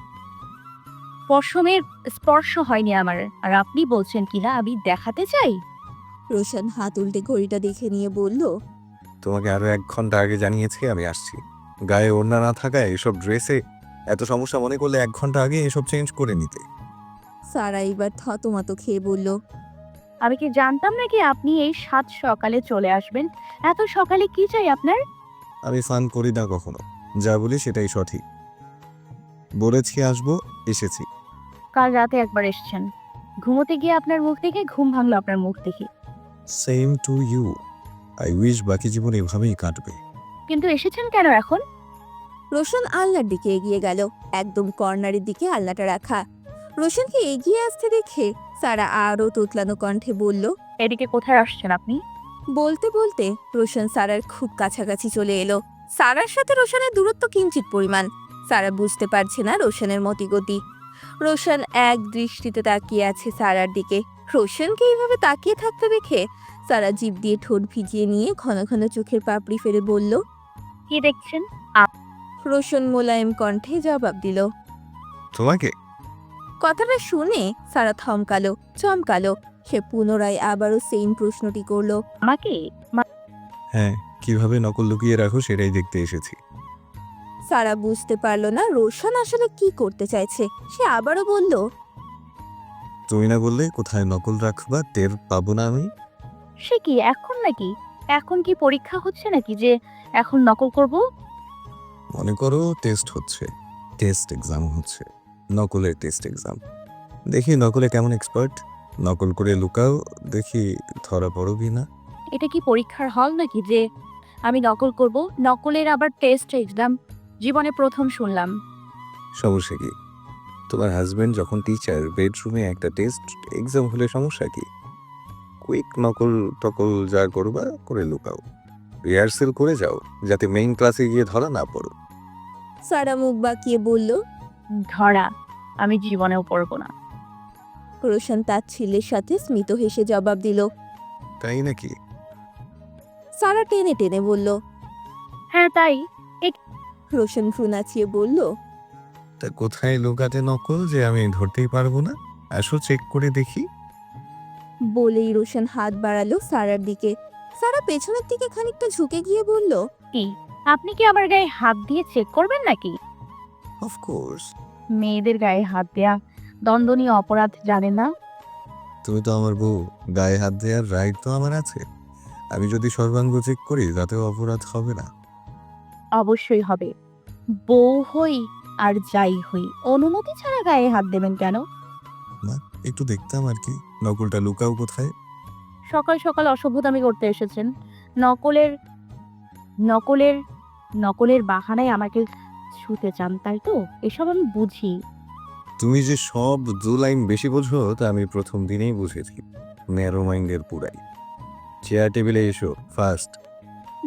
পশমের স্পর্শ হয়নি আমার, আর আপনি বলছেন কিনা আমি দেখাতে চাই? রোশন হাত উল্টে ঘড়িটা দেখে নিয়ে বলল, তোমাকে আরো 1 ঘন্টা আগে জানিয়েছি আমি আসছি। গায়ে ওড়না না থাকায় এসব ড্রেসে এত সমস্যা মনে করলে 1 ঘন্টা আগে এসব চেঞ্জ করে নিতে। সারা এবার থতমত খেয়ে বলল, আমি কি জানতাম নাকি আপনি এই সাত সকালে চলে আসবেন? এত সকালে কি চাই আপনার? আমি ফান করি না কখনো, যা বলি সেটাই সঠিক। বলেছি আসবো, এসেছি। কাল রাতে একবার এসেছেন, ঘুমোতে গিয়ে আপনার মুখ দেখে ঘুম ভাঙলো আপনার মুখ দেখে। Same to you. I wish বাকি জীবন এভাবেই কাটবে। কিন্তু এসেছেন কেন এখন? রোশন আলনার দিকে এগিয়ে গেল, একদম কর্নারের দিকে আলনাটা রাখা। রোশনকে এগিয়ে আসতে দেখে সারা আরও তোতলানো কণ্ঠে বলল। এদিকে কোথায় আসছেন আপনি? বলতে বলতে রোশন সারার খুব কাছাকাছি চলে এলো। সারার সাথে রোশনের দূরত্ব কিঞ্চিত পরিমাণ। সারা বুঝতে পারছে না রোশনের মতিগতি। রোশন এক দৃষ্টিতে তাকিয়ে আছে সারার দিকে। রোশনকে এইভাবে তাকিয়ে থাকতে দেখে সারা জিভ দিয়ে ঠোঁট ভিজিয়ে নিয়ে ঘন ঘন চোখের পাপড়ি ফেলে বলল। কি দেখছেন? রোশন মোলায়েম কণ্ঠে জবাব দিল। তোমাকে? কথাটা শুনে সারা থমকালো, চমকালো। সে পুনরায় আবারও সেম প্রশ্নটি করলো। আমাকে? হ্যাঁ, কিভাবে নকল লুকিয়ে রাখো সেটাই দেখতে এসেছি। সারা বুঝতে পারলো না রোশন আসলে কি করতে চাইছে। সে আবারও বলল। তুমি না বললে কোথায় নকল রাখবা টের পাবো না আমি? সে কি এখন নাকি? এখন কি পরীক্ষা হচ্ছে নাকি যে এখন নকল করব? মনে করো টেস্ট হচ্ছে, টেস্ট এক্সাম হচ্ছে, নকলের টেস্ট এক্সাম। দেখি নকলে কেমন এক্সপার্ট। নকল করে লুকাও, দেখি ধরা পড়ো কি না। এটা কি পরীক্ষার হল নাকি যে আমি নকল করব? নকলের আবার টেস্ট এক্সাম? জীবনে প্রথম শুনলাম। সমস্যা কি? তোমার হাজবেন্ড যখন টিচার, বেডরুমে একটা টেস্ট এক্সাম হলে সমস্যা কি? কুইক নকল টকল যা করবা করে লুকাও, রিহার্সেল করে যাও, যাতে মেইন ক্লাসে গিয়ে ধরা না পড়ো। সারা মুখ বাঁকিয়ে বলল। ধরা আমি জীবনেও পড়ব না। রোশন তার ছেলের সাথে স্মিত হেসে জবাব দিল। তাই নাকি? সারা টেনে টেনে বলল। হ্যাঁ তাই। রোশন ভ্রু নাচিয়ে বলল। তা কোথায় লুকাতে নকল যে আমি ধরতেই পারবো না? আসো চেক করে দেখি। বলেই রোশন হাত বাড়ালো সারার দিকে। সারা পেছনের দিকে খানিকটা ঝুঁকে গিয়ে বলল। কি আপনি কি আমার গায়ে হাত দিয়ে চেক করবেন নাকি? অফকোর্স। মেয়েদের গায়ে হাত দেয়া দণ্ডনীয় অপরাধ জানেন না? তুমি তো আমার বউ, গায়ে হাত দেওয়ার রাইট তো আমার আছে। আমি যদি সর্বাঙ্গ চেক করি তাতেও অপরাধ হবে না? অবশ্যই হবে। বউ হই আর যাই হই, অনুমতি ছাড়া গায়ে হাত দেবেন কেন? না, একটু দেখতাম আর কি, নকলটা লুকাও কোথায়। সকাল সকাল অসভ্যতামি করতে এসেছেন। নকলের নকলের নকলের বাহানায় আমাকে ছুতে চান, তাই তো? এসব আমি বুঝি। তুমি যে সব 2 লাইন বেশি বোঝো তা আমি প্রথম দিনেই বুঝেছি। ন্যারো মাইন্ডের পুরাই। চেয়ার টেবিলে এসো ফার্স্ট।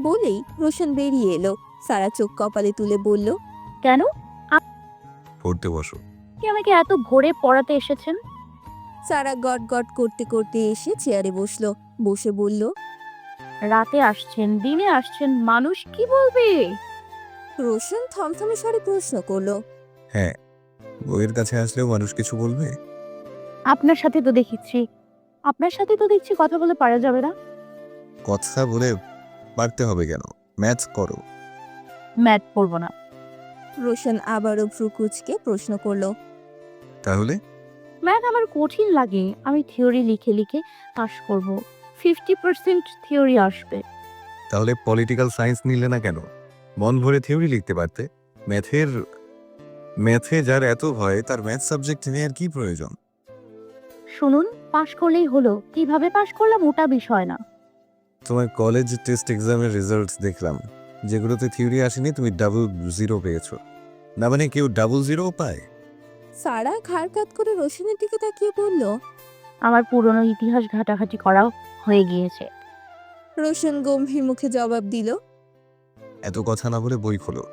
বলেই রোশন বেরিয়ে এলো। সারা চোখ কপালে তুলে বলল। কেন? পড়তে বসো। কি আমাকে এত ভোরে পড়াতে এসেছেন? সারা গট গট করতে করতে এসে চেয়ারে বসলো। বসে বলল। রাতে আসছেন, দিনে আসছেন, মানুষ কি বলবে? রোশন থমথমে স্বরে প্রশ্ন করলো। হ্যাঁ, বইয়ের কাছে আসলেও মানুষ কিছু বলবে? আপনার সাথে তো দেখছি কথা বলে পারা যাবে না। কথা বলে পারতে হবে কেন? ম্যাথস করো। ম্যাথ পড়ব না। রোশন আবারও ভ্রু কুঁচকে প্রশ্ন করলো। তাহলে? ম্যাথ আমার কঠিন লাগে। আমি থিওরি লিখে লিখে পাস করব। 50% থিওরি আসবে। তাহলে পলিটিক্যাল সায়েন্স নিলে না কেন? মন ভরে থিওরি লিখতে পারতে। ম্যাথে যার এত ভয় তার ম্যাথ সাবজেক্ট নিয়ে আর কি প্রয়োজন? শুনুন, পাস করলেই হলো। কিভাবে পাস করলাম ওটা বিষয় না। তোমার কলেজ টেস্ট এক্সামের রেজাল্ট দেখলাম, যেগুলোতে থিওরি আসেনি তুমি ডাবল জিরো পেয়েছো। না মানে কেউ ডাবল জিরো পায়? সারা ঘাড় কাত করে রোশনের দিকে তাকিয়ে বলল। আমার পুরনো ইতিহাস ঘাটাঘাটি করাও হয়ে গিয়েছে। রোশন গম্ভীর মুখে জবাব দিল। এত কথা না বলে বই খোলো।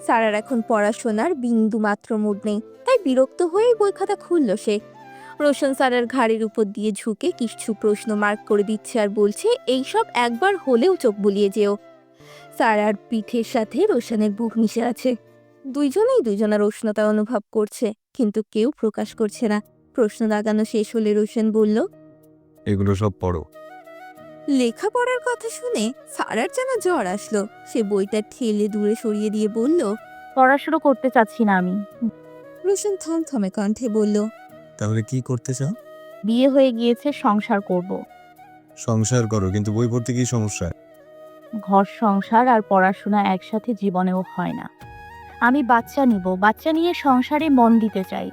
সারার এখন পড়াশোনার বিন্দু মাত্র মুড নেই, তাই বিরক্ত হয়েই বই খাতা খুলল সে। রোশন সারার ঘাড়ের উপর দিয়ে ঝুঁকে কিছু প্রশ্ন মার্ক করে দিচ্ছে আর বলছে, এইসব একবার হলেও চোখ বুলিয়ে যেও। সারার পিঠের সাথে রোশনের বুক মিশে আছে। দুইজনেই দুইজনের উষ্ণতা অনুভব করছে, কিন্তু কেউ প্রকাশ করছে না। প্রশ্ন দাগানো শেষ হলে রোশন বলল। এগুলো সব পড়ো। লেখাপড়ার কথা শুনে সারার যেন জ্বর আসলো। সে বইটা ঠেলে দূরে সরিয়ে দিয়ে বলল। পড়াশুনো করতে চাচ্ছি না আমি। রোশন থমথমে কণ্ঠে বলল। তাহলে কি করতে চাও? বিয়ে হয়ে গিয়েছে, সংসার করব। সংসার করো, কিন্তু বই পড়তে কি সমস্যা? ঘর সংসার আর পড়াশোনা একসাথে জীবনেও হয় না। আমি বাচ্চা নিব, বাচ্চা নিয়ে সংসারে মন দিতে চাই।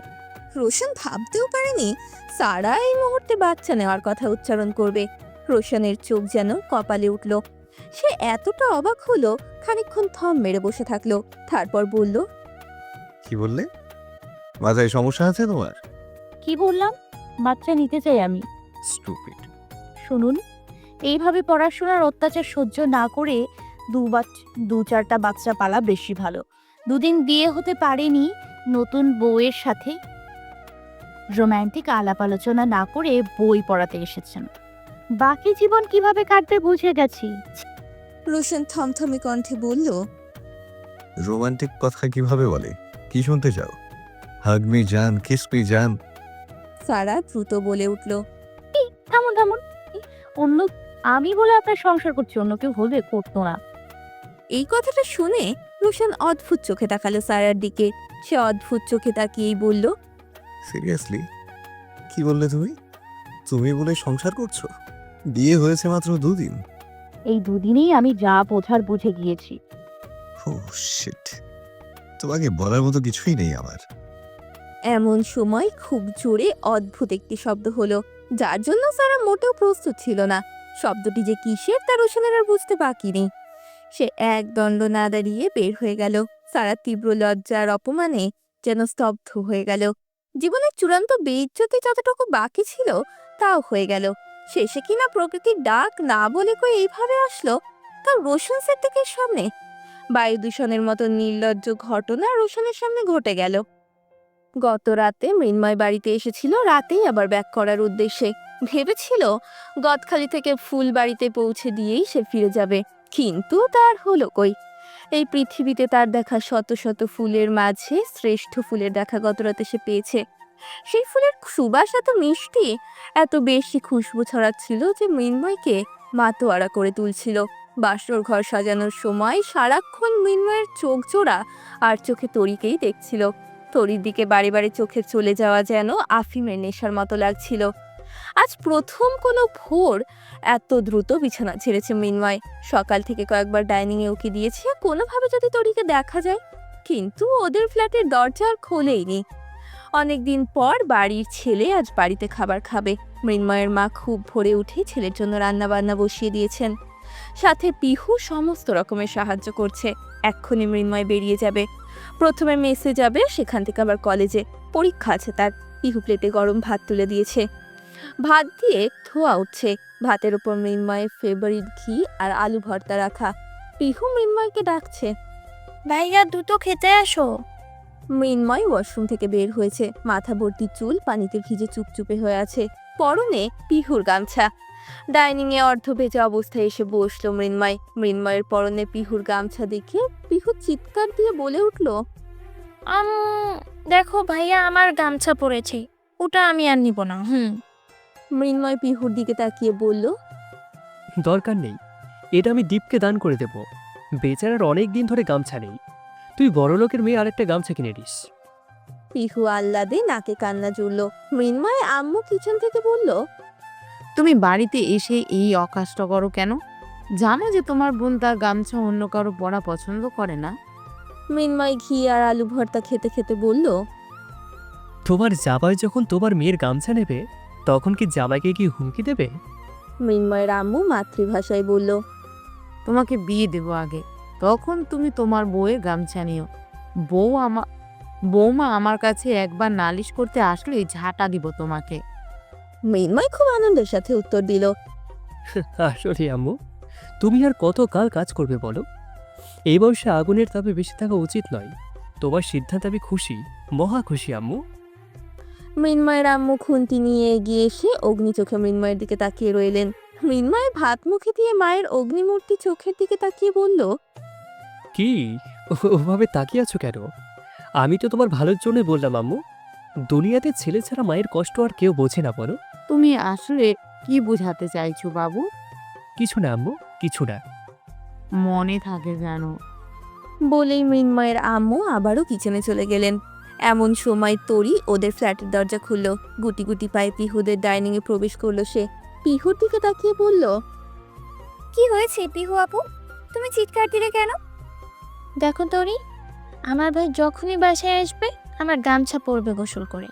রোশন ভাবতেও পারেনি সারা এই মুহূর্তে বাচ্চা নেওয়ার কথা উচ্চারণ করবে। রোশনের চোখ যেন কপালে উঠল। সে এতটা অবাক হলো, খানিকক্ষণ থম মেরে বসে থাকলো, তারপর বলল, কি বললে? মাথায় সমস্যা আছে তোমার? কি বললাম? বাচ্চা নিতে চাই আমি। স্টুপিড। শুনুন, এইভাবে পড়াশোনার অত্যাচার সহ্য না করে দু চারটা বাচ্চা পালা বেশি ভালো। দুদিন বিয়ে হতে পারেনি, নতুন বউয়ের সাথে রোমান্টিক আলাপ আলোচনা না করে বই পড়াতে এসেছেন। বাকি জীবন কিভাবে কাটবে বুঝে গেছি। রোশন থমথমে কণ্ঠে বলল, রোমান্টিক কথা কিভাবে বলে? কি শুনতে চাও? হাগ মি জান, কিস মি জান। সারা দ্রুত বলে উঠল, থামুন থামুন, অন্য আমি বলে আপনার সংসার করছি, অন্য কেউ হলে করতো না। এই কথাটা শুনে রোশন অদ্ভুত চোখে তাকালো সারার দিকে। সে অদ্ভুত চোখে তাকিয়েই বলল, সিরিয়াসলি? কি বললে তুমি? তুমি বলে সংসার করছো? বিয়ে হয়েছে মাত্র 2 দিন। এই দুদিনেই আমি যা বোঝার বুঝে গিয়েছি। ও শিট, তোমাকে বলার মতো কিছুই নেই আমার। এমন সময় খুব জোরে অদ্ভুত একটি শব্দ হলো, যার জন্য সারা মোটেও প্রস্তুত ছিল না। শব্দটি যে কিসের তা রোশনের আর বুঝতে বাকি নেই। সে এক দণ্ড না দাঁড়িয়ে বের হয়ে গেল। সারা তীব্র লজ্জার অপমানে যেন স্তব্ধ হয়ে গেল। জীবনের চূড়ান্ত বেইজ্জতি যতটুকু বাকি ছিল তাও হয়ে গেল। শেষে কিনা প্রকৃতির ডাক না বলে কই এইভাবে আসলো, তার রোশন সিদ্দিকের সামনে। বায়ু দূষণের মতো নির্লজ্জ ঘটনা রোশনের সামনে ঘটে গেল। গত রাতে মৃন্ময় বাড়িতে এসেছিল, রাতেই আবার ব্যাক করার উদ্দেশ্যে। ভেবেছিল গদখালি থেকে ফুল বাড়িতে পৌঁছে দিয়েই সে ফিরে যাবে, কিন্তু তার হলো কই। এই পৃথিবীতে তার দেখা শত শত ফুলের মাঝে শ্রেষ্ঠ ফুলের দেখা গত রাতে সে পেয়েছে। সেই ফুলের সুবাস এত মিষ্টি, এত বেশি খুশবু ছড়াচ্ছিল যে মৃন্ময়কে মাতোয়ারা করে তুলছিল। বাসর ঘর সাজানোর সময় সারাক্ষণ মৃন্ময়ের চোখ জোড়া আর চোখে তরিকেই দেখছিল। তরির দিকে বাড়ি বাড়ি চোখে চলে যাওয়া যেন আফিমের নেশার মতো লাগছিল। আজ প্রথম কোনো ভোর এত দ্রুত বিছানা ছেড়েছে মৃন্ময়। সকাল থেকে কয়েকবার ডাইনিংয়ে উকি দিয়েছে কোনোভাবে যদি তরিকে দেখা যায়, কিন্তু ওদের ফ্ল্যাটের দরজা আর খোলেইনি। অনেকদিন পর বাড়ির ছেলে আজ বাড়িতে খাবার খাবে। মৃন্ময়ের মা খুব ভোরে উঠে ছেলের জন্য রান্না বান্না বসিয়ে দিয়েছেন। সাথে পিহু সমস্ত রকমের সাহায্য করছে। এক্ষুনি মৃন্ময় বেরিয়ে যাবে, প্রথমে মেসে যাবে, সেখান থেকে আবার কলেজে। পরীক্ষা আছে তার। পিহু প্লেটে গরম ভাত তুলে দিয়েছে, ভাত দিয়ে ধোয়া উঠছে। ভাতের উপর মৃন্ময়ের ফেভারিট ঘি আর আলু ভর্তা রাখা। পিহু মৃন্ময়কে ডাকছে, ভাইয়া দুটো খেতে আসো। মৃন্ময় ওয়াশরুম থেকে বের হয়েছে, মাথা ভর্তি চুল পানিতে ভিজে চুপচুপে হয়ে আছে, পরনে পিহুর গামছা। ডাইনিংয়ে অর্ধ ভেজা অবস্থায় এসে বসলো মৃন্ময়। মৃন্ময়ের পরনে পিহুর গামছা দেখে পিহু চিৎকার দিয়ে বলে উঠল, দেখো ভাইয়া আমার গামছা পরেছে, ওটা আমি আর নিব না। মৃন্ময় পিহুর দিকে তাকিয়ে বলল, দরকার নেই, এটা আমি দীপকে দান করে দেব। বেচারার অনেক দিন ধরে গামছা নেই, তুই বড়লোকের মেয়ে আরেকটা গামছা কিনে দিস। পিহু আহ্লাদে নাকে কান্না জুড়ল। মৃন্ময় আম্মু কিচেন থেকে বলল, তুমি বাড়িতে এসে এই অকাজটা করো কেন? জানো যে তোমার বোন তার গামছা অন্য কারো পরা পছন্দ করে না। মৃন্ময় ঘি আর আলু ভর্তা খেতে খেতে বলল, তোমার জামাই যখন তোমার মেয়ের গামছা নেবে, তখন কি জামাইকে কি হুমকি দেবে? মৃন্ময়ের আম্মু মাতৃভাষায় বলল, তোমাকে বিয়ে দেবো আগে, তখন তুমি তোমার বউয়ের গামছা নিও। বৌমা আমার কাছে একবার নালিশ করতে আসলেই ঝাঁটা দিব তোমাকে। মৃন্ময় খুব আনন্দের সাথে উত্তর দিল, আসলে আম্মু, তুমি আর কত কাল কাজ করবে বলো? এই বয়সে আগুনের তাপে বেশি থাকা উচিত নয়। তোমার সিদ্ধান্তে আমি খুশি, মহা খুশি আম্মু। মৃন্ময়ের আম্মু খুন্তি নিয়ে এগিয়ে এসে অগ্নি চোখে মৃন্ময়ের দিকে তাকিয়ে রইলেন। মৃন্ময় ভাত মুখে দিয়ে মায়ের অগ্নিমূর্তি চোখের দিকে তাকিয়ে বলল, কি ওভাবে তাকিয়ে আছো কেন? আমি তো তোমার ভালোর জন্যই বললাম আম্মু। দুনিয়াতে ছেলে ছাড়া মায়ের কষ্ট আর কেউ বোঝে না বলো। তুমি আসলে কি বোঝাতে চাইছো বাবু? কিছু না আম্মু, কিছু না। মনে থাকে জানো। বলেই মৃন্ময়ের আম্মু আবারও কিচেনে চলে গেলেন। এমন সময় তরি ওদের ফ্ল্যাটের দরজা খুলল। গুটি গুটি পায়ে পিহুদের ডাইনিং এ প্রবেশ করলো সে। পিহুর দিকে তাকিয়ে বলল, কি হয়েছে পিহু আপু? তুমি চিৎকার দিলে কেন? দেখো তরি, আমার ভাই যখনই বাসায় আসবে আমার গামছা পরবে গোসল করে।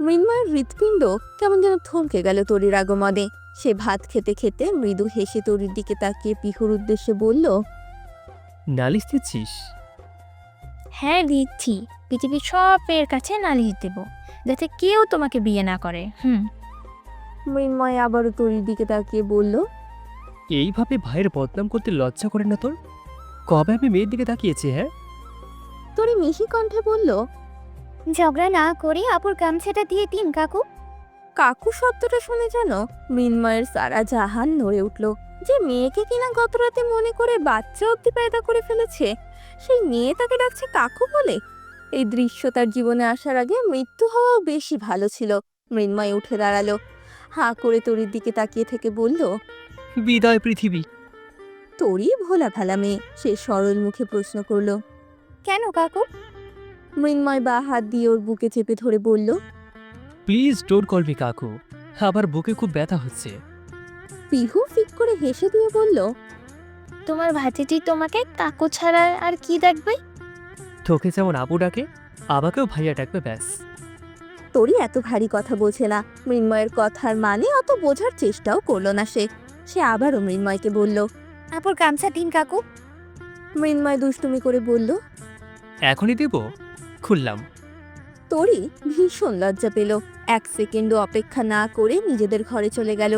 মৃন্ময়ের হৃৎপিণ্ড কেমন যেন থমকে গেল তরির আগমনে। সে ভাত খেতে খেতে মৃদু হেসে তরির দিকে তাকিয়ে পিহুর উদ্দেশ্যে বলল, নালিশ দিচ্ছিস? হ্যাঁ দিচ্ছি, পৃথিবীর সব মেয়ের কাছে নালিশ দেব, যাতে কেউ তোমাকে বিয়ে না করে। মৃন্ময় আবারও তরির দিকে তাকিয়ে বলল, এইভাবে ভাইয়ের বদনাম করতে লজ্জা করে না তোর? কবে আমি মেয়ের দিকে তাকিয়েছি? হ্যাঁ, তরি মিহি কণ্ঠে বলল, ঝগড়া না করে আপুর গামছাটা দিয়ে দিন কাকু। কাকু শব্দটা শুনে যেন মৃন্ময়ের সারা জাহান নড়ে উঠল। যে মেয়েকে কিনা গত রাতে মনে করে বাচ্চা অব্দি পেদা করে ফেলেছে, সেই মেয়ে তাকে ডাকছে কাকু বলে। এই দৃশ্য তার জীবনে আসার আগে মৃত্যু হওয়াও বেশি ভালো ছিল। মৃন্ময় উঠে দাঁড়ালো, হাঁ করে তরির দিকে তাকিয়ে থেকে বলল, বিদায় পৃথিবী। তরি ভোলা ভালা মেয়ে, সে সরল মুখে প্রশ্ন করলো, কেন কাকু? মৃন্ময় বা হাত দিয়ে ওর বুকে চেপে ধরে বলল, প্লিজ ডোন্ট কল মি কাকু, আবার বুকে খুব ব্যথা হচ্ছে। পিহু ফিক করে হেসে দিয়ে বলল, তোমার ভাতিটি তোমাকে কাকু ছাড়া আর কি ডাকবে? তোকে যেমন আপু ডাকে, আমাকেও ভাইয়া ডাকবে, ব্যাস। তরি এত ভারী কথা বোঝে না। মৃন্ময়ের কথার মানে অত বোঝার চেষ্টাও করলো না সে। সে আবারও মৃন্ময়কে বলল, আপুর গামছা দিন কাকু। মৃন্ময় দুষ্টুমি করে বলল, এখনই দেব? খুললাম। তরি ভীষণ লজ্জা পেল। 1 সেকেন্ডও অপেক্ষা না করে নিজেদের ঘরে চলে গেল।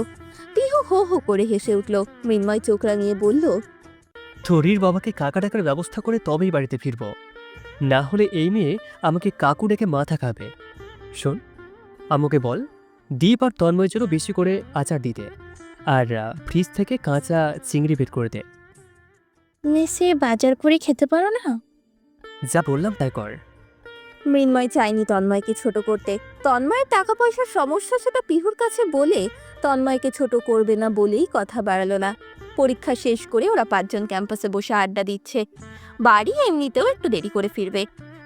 পিহু হো হো করে হেসে উঠল। মৃন্ময় চোখ রাঙিয়ে বলল, থরির বাবাকে কাকা ডাকার ব্যবস্থা করে তবেই বাড়িতে ফিরব, না হলে এই মেয়ে আমাকে কাকু ডেকে মাথা খাবে। শোন, আমাকে বল দীপ আর তন্ময়ের জন্য বেশি করে আচার দিতে, আর ফ্রিজ থেকে কাঁচা চিংড়ি বের করে দে। মেসে বাজার করে খেতে পারো না? যা বললাম তাই কর। মৃন্ময় চায়নি তন্ময়কে ছোট করতে। তন্ময়ের টাকা পয়সার সমস্যা সেটা পিহুর কাছে বলে তন্ময়কে ছোট করবে না বলেই কথা বাড়ালো না। পরীক্ষা শেষ করে ওরা 5 জন ক্যাম্পাসে বসে আড্ডা দিচ্ছে। বাড়ি এমনিতেও একটু দেরি করে ফিরবে।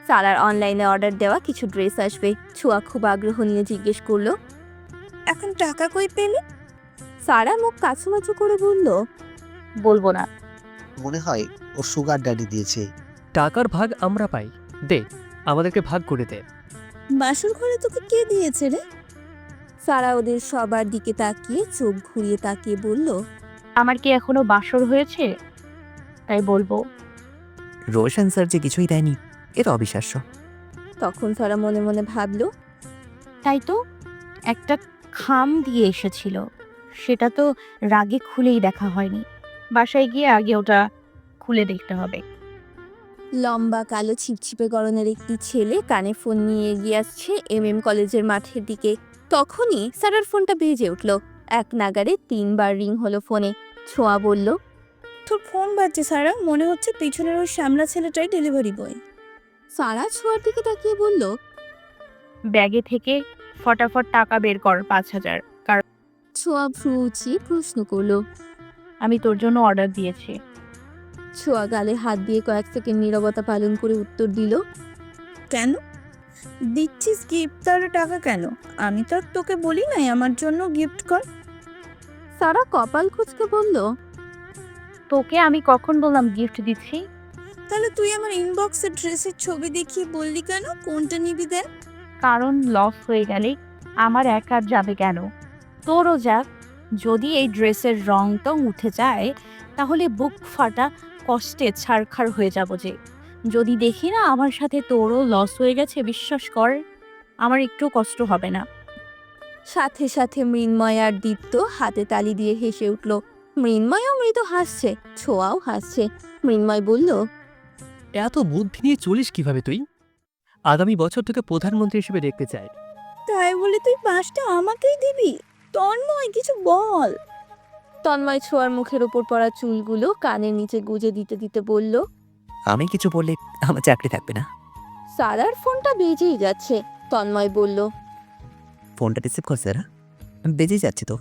সারার অনলাইনে অর্ডার দেওয়া কিছু ড্রেস আসবে। ছোঁয়া খুব আগ্রহ নিয়ে জিজ্ঞেস করলো, এখন টাকা কই পেলে? সারা মুখ কাছুমাচু করে বলল, বলবো না। মনে হয় ও সুগার ড্যাডি দিয়েছে। টাকার ভাগ আমরা পাই, দে, আমাদেরকে ভাগ করে দে। বাসর ঘরে তোকে কে দিয়েছে রে? সারা ওদের সবার দিকে তাকিয়ে চোখ ঘুরিয়ে তাকিয়ে বলল, আমার কি এখনো বাসর হয়েছে তাই বলবো? রোশন স্যার যে কিছুই দেয়নি, এটা অবিশ্বাস্য। তখন সারা মনে মনে ভাবলো, তাই তো, একটা খাম দিয়ে এসেছিল, সেটা তো রাগে খুলেই দেখা হয়নি। বাসায় গিয়ে আগে ওটা খুলে দেখতে হবে। লম্বা কালো ছিপছিপে গড়নের একটি ছেলে কানে ফোন নিয়ে এগিয়ে আসছে কলেজের মাঠের দিকে। তখনই সারার ফোনটা বেজে উঠল। এক নাগারে 3 বার রিং হলো ফোনে। ছোঁয়া বলল, তোর ফোন বাজছে সারা, মনে হচ্ছে পিছনের ওই শ্যামলা ছেলেটাই ডেলিভারি বয়। সারা ছোঁয়ার দিকে তাকিয়ে বলল, ব্যাগে থেকে ফটাফট টাকা বের কর 5,000। ছোঁয়া ভ্রু উঁচিয়ে প্রশ্ন করলো। আমি তোর জন্য অর্ডার দিয়েছি। ছোঁয়া গালে হাত দিয়ে কয়েক সেকেন্ড নীরবতা পালন করে উত্তর দিল, কেন দিচ্ছিস গিফট? তাহলে টাকা কেন? আমি তো আর তোকে বলি নাই আমার জন্য গিফট কর। সারা কপাল কুঁচকে বলল, তোকে আমি কখন বললাম গিফট দিচ্ছি? তাহলে তুই আমার ইনবক্সে ড্রেসের ছবি দেখিয়ে বললি কেন কোনটা নিবি দেন? কারণ লস হয়ে গেলে আমার একার যাবে কেন, তোরও যাক। যদি এই ড্রেসের রংটা উঠে যায় তাহলে বুক ফাটা কষ্টে ছারখার হয়ে যাব। যে যদি দেখি না আমার সাথে তোরও লস হয়ে গেছে, বিশ্বাস কর আমার একটু কষ্ট হবে না। সাথে সাথে মৃন্ময় আর দীপ্ত হাতে তালি দিয়ে হেসে উঠল। মৃন্ময়ও মৃদু হাসছে, ছোঁয়াও হাসছে। মৃন্ময় বলল, এত বুদ্ধি নিয়ে চলিস কিভাবে তুই? আগামী বছর তোকে প্রধানমন্ত্রী হিসেবে দেখতে চাই। তাই বলে তুই 5টা আমাকেই দিবি? তন্ময় কিছু বল। তন্ময় ছোঁয়ার মুখের ওপর পড়া চুলগুলো কানের নিচে গুজে দিতে দিতে বলল, আমি কিছু বললে আমার চাকরি থাকবে না। সারার ফোনটা বেজেই যাচ্ছে। তন্ময় বলল, ফোনটা রিসিভ কর স্যার, বেজেই যাচ্ছে তো।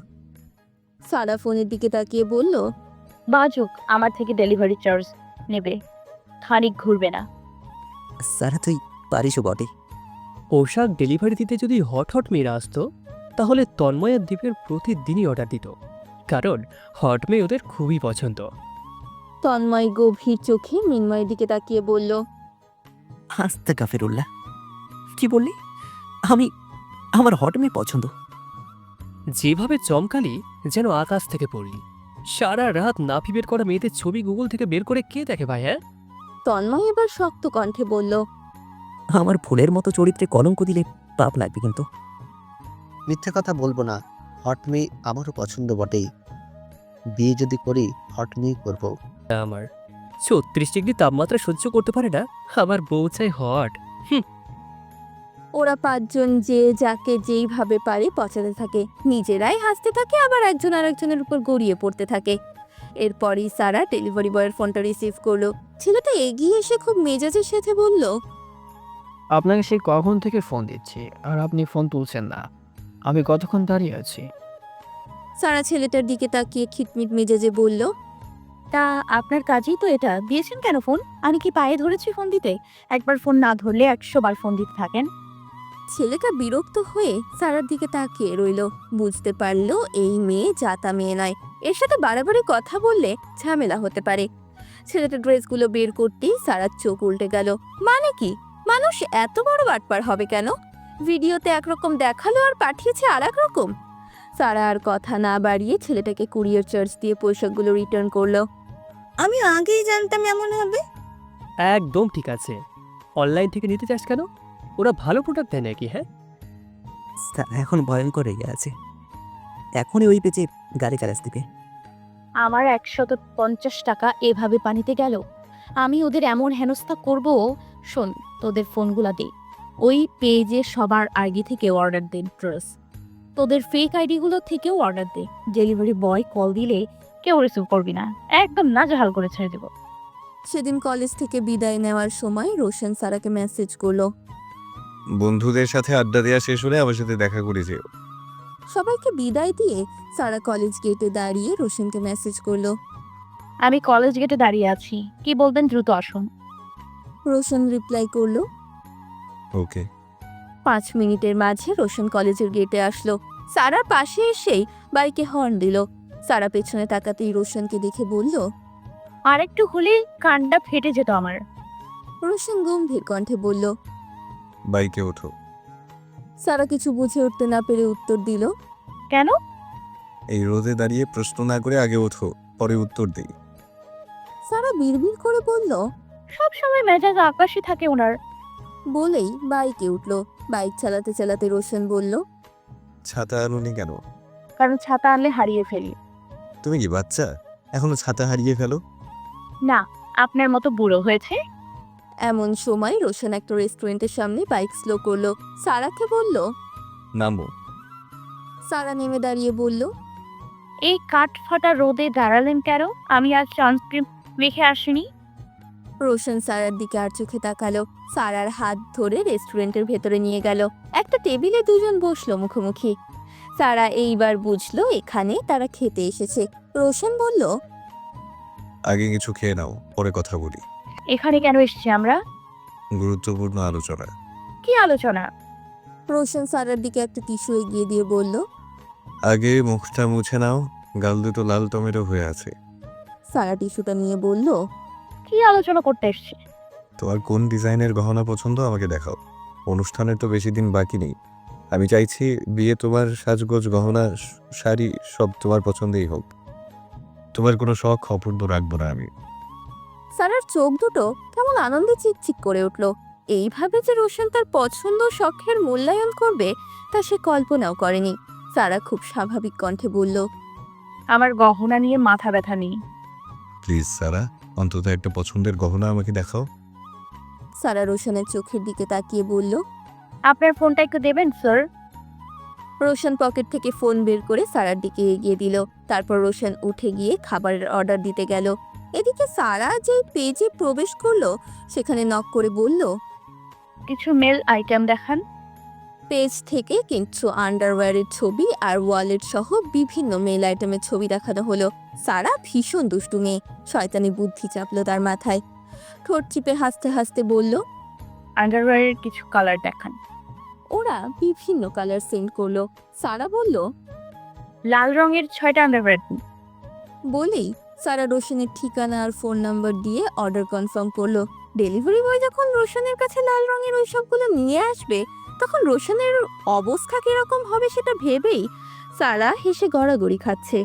সারা ফোনের দিকে তাকিয়ে বলল, বাজুক, আমার থেকে ডেলিভারি চার্জ নেবে, খানিক ঘুরবে না। স্যার তুই পারিসও বটে। পোশাক ডেলিভারি দিতে যদি হট হট মেয়েরা আসতো, তাহলে তন্ময় আর দীপের প্রতিদিনই অর্ডার দিত, কারণ হট মেয়ে ওদের খুবই পছন্দ। তন্ময় গভীর চোখে মৃন্ময়ের দিকে তাকিয়ে বলল, হাসতে কাফিরুল্লাহ, কি বললি? আমার হট মেয়ে পছন্দ। যেভাবে চমকালি যেন আকাশ থেকে পড়লি। সারা রাত নাভি বের করা মেয়েদের ছবি গুগল থেকে বের করে কে দেখে ভাই? হ্যাঁ, তন্ময় এবার শক্ত কণ্ঠে বলল, আমার ফুলের মতো চরিত্রে কলঙ্ক দিলে পাপ লাগবে কিন্তু। মিথ্যে কথা বলবো না, হট মেয়ে আমারও পছন্দ বটেই। বিয়ে যদি করি হট মেয়ে করবো। আমার 36 ডিগ্রি তাপমাত্রা সহ্য করতে পারে না, আমার বউ চাই হট। ওরা পাঁচজন যে যাকে যেইভাবে পারে পচাতে থাকে, নিজেরাই হাসতে থাকে, আবার একজন আরেকজনের উপর গড়িয়ে পড়তে থাকে। এরপরই সারা ডেলিভারি বয়ের ফোনটা রিসিভ করলো। ছেলেটা এগিয়ে এসে খুব মেজাজের সাথে বলল, আপনাকে সেই কখন থেকে ফোন দিচ্ছি আর আপনি ফোন তুলছেন না। আমি কতক্ষণ দাঁড়িয়ে আছি। সারা ছেলেটার দিকে তাকিয়ে খিটমিট মেজাজে বলল, তা আপনার কাজই তো এটা, দিয়েছেন কেন ফোন? আমি কি পায়ে ধরেছি ফোন দিতে? একবার ফোন না ধরলে 100 বার ফোন দিতে থাকেন। ছেলেটা বিরক্ত হয়ে সারার দিকে তাকিয়ে রইল। বুঝতে পারলো এই মেয়ে জাতা মেয়ে নয়, এর সাথে বাড়াবাড়ি কথা বললে ঝামেলা হতে পারে। ছেলেটা ড্রেসগুলো বের করতেই সারার চোখ উল্টে গেল। মানে কি, মানুষ এত বড় বাটপার হবে কেন? ভিডিওতে একরকম দেখালো আর পাঠিয়েছে আর এক রকম। সারা আর কথা না বাড়িয়ে ছেলেটাকে কুরিয়ার চার্জ দিয়ে পয়সাগুলো রিটার্ন করলো। আমি আগেই জানতাম এমন হবে। একদম ঠিক আছে, অনলাইন থেকে নিতে চাস কেন? ওরা ভালো প্রোডাক্ট দেয় নাকি? হ্যাঁ, তারা এখন ভয়ঙ্কর রেগে আছে, এখনই ওই পেজে গাড়ি ক্যারেজ দিবে। আমার 150 টাকা এভাবে পানিতে গেল। আমি ওদের এমন হেনস্থা করব। শোন, তোদের ফোনগুলা দে, ওই পেজে সবার আগে থেকে অর্ডার দে ড্রেস। তোদের ফেক আইডিগুলো থেকেও অর্ডার দে। ডেলিভারি বয় কল দিলে কেউ রিসিভ করবি না, একদম নাজেহাল করে ছেড়ে দেবো। সেদিন কলেজ থেকে বিদায় নেওয়ার সময় রোশন সারাকে মেসেজ করলো, বন্ধুদের সাথে আড্ডা দেওয়া শেষ হলে আমার সাথে দেখা করে যেও। সবাইকে বিদায় দিয়ে সারা কলেজ গেটে দাঁড়িয়ে রোশনকে মেসেজ করলো। আমি কলেজ গেটে দাঁড়িয়ে আছি, কি বলবেন দ্রুত আসুন। রোশন রিপ্লাই করলো। ওকে। 5 মিনিটের মাঝে রোশন কলেজের গেটে আসলো। সারার পাশে এসেই বাইকে হর্ন দিল। সারা পেছনে তাকাতেই রোশনকে দেখে বলল, আর একটু হলে কানটা ফেটে যেত আমার। রোশন গম্ভীর কণ্ঠে বলল। বাইকে ওঠো। সারা কিছু বুঝে উঠতে না পেরে উত্তর দিল, কেন? এই রোদে দাঁড়িয়ে প্রশ্ন না করে আগে ওঠো, পরে উত্তর দিই। সারা বিড়বিড় করে বলল, সব সময় মেজাজ আকাশে থাকে ওনার। বলেই বাইকে উঠলো। বাইক চালাতে চালাতে রোশন বলল, ছাতা আনুনি কেন? কারণ ছাতা আনলে হারিয়ে ফেলি। তুমি কি বাচ্চা, এখনো ছাতা হারিয়ে ফেলো? না, আপনার মতো বুড়ো হয়েছে। এমন সময় রোশন একটা রেস্টুরেন্টের সামনে বাইক স্লো করলো। সারাকে বলল। নামো। সারা নেমে দাঁড়িয়ে বলল, এই কাঠ ফাটা রোদে দাঁড়ালেন কেন? আমি আজ সানস্ক্রিন মেখে আসিনি। রোশন সারার দিকে আর চোখে তাকালো। সারার হাত ধরে রেস্টুরেন্টের ভেতরে নিয়ে গেল। একটা টেবিলে দুজন বসলো মুখোমুখি। সারা এইবার বুঝলো এখানে তারা খেতে এসেছে। রোশন বলল, আগে কিছু খেয়ে নাও, পরে কথা বলি। এখানে কেন এসেছি আমরা? গুরুত্বপূর্ণ আলোচনা। কি আলোচনা? রোশন সারার দিকে একটা টিস্যু এগিয়ে দিয়ে বলল। আগে মুখটা মুছে নাও, গাল দুটো লাল টমেটো হয়ে আছে। সারা টিস্যুটা নিয়ে বলল, কি আলোচনা করতে এসেছি? তোমার কোন ডিজাইনের গহনা পছন্দ আমাকে দেখাও। অনুষ্ঠানের তো বেশি দিন বাকি নেই। আমি চাইছি বিয়ে তোমার সাজগোজ, গহনা, শাড়ি সব তোমার পছন্দেই হোক। তোমার কোনো শখ অপূর্ণ রাখবো না আমি। সারার চোখ দুটো কেমন আনন্দে চিকচিক করে উঠল। এইভাবে যে রোশন তার পছন্দ শখের মূল্যায়ন করবে তা সে কল্পনাও করেনি। সারা খুব স্বাভাবিক কণ্ঠে বলল, আমার গহনা নিয়ে মাথা ব্যথা নেই। প্লিজ সারা, অন্তত একটা পছন্দের গহনা আমাকে দেখাও। সারা রোশনের চোখের দিকে তাকিয়ে বলল। আপনার ফোনটা একটু দেবেন স্যার? রোশন পকেট থেকে ফোন বের করে সারার দিকে এগিয়ে দিল। তারপর রোশন উঠে গিয়ে খাবারের অর্ডার দিতে গেল। এদিকে সারা যে পেজে প্রবেশ করলো সেখানে নক করে বলল, কিছু মেল আইটেম দেখান। পেজ থেকে কিছু আন্ডারওয়্যারের ছবি আর ওয়ালেট সহ বিভিন্ন মেল আইটেমের ছবি দেখানো হলো। সারা ভীষণ দুষ্টু মেয়ে, শয়তানি বুদ্ধি চাপলো তার মাথায়। ঠোঁট চিপে হাসতে হাসতে বলল, আন্ডারওয়্যারের কিছু কালার দেখান। ওরা বিভিন্ন কালার সেন্ড করলো। সারা বলল, লাল রঙের 6টা আন্ডারওয়্যার দিন। বলেই সারা রোশনের ঠিকানা আর ফোন নাম্বার দিয়ে অর্ডার কনফার্ম করলো। ডেলিভারি বয় যখন রোশনের কাছে লাল রঙের ওই সবগুলো নিয়ে আসবে তখন রোশনের অবস্থা কিরকম হবে সেটা ভেবেই সারা হেসে গড়াগড়ি খাচ্ছে।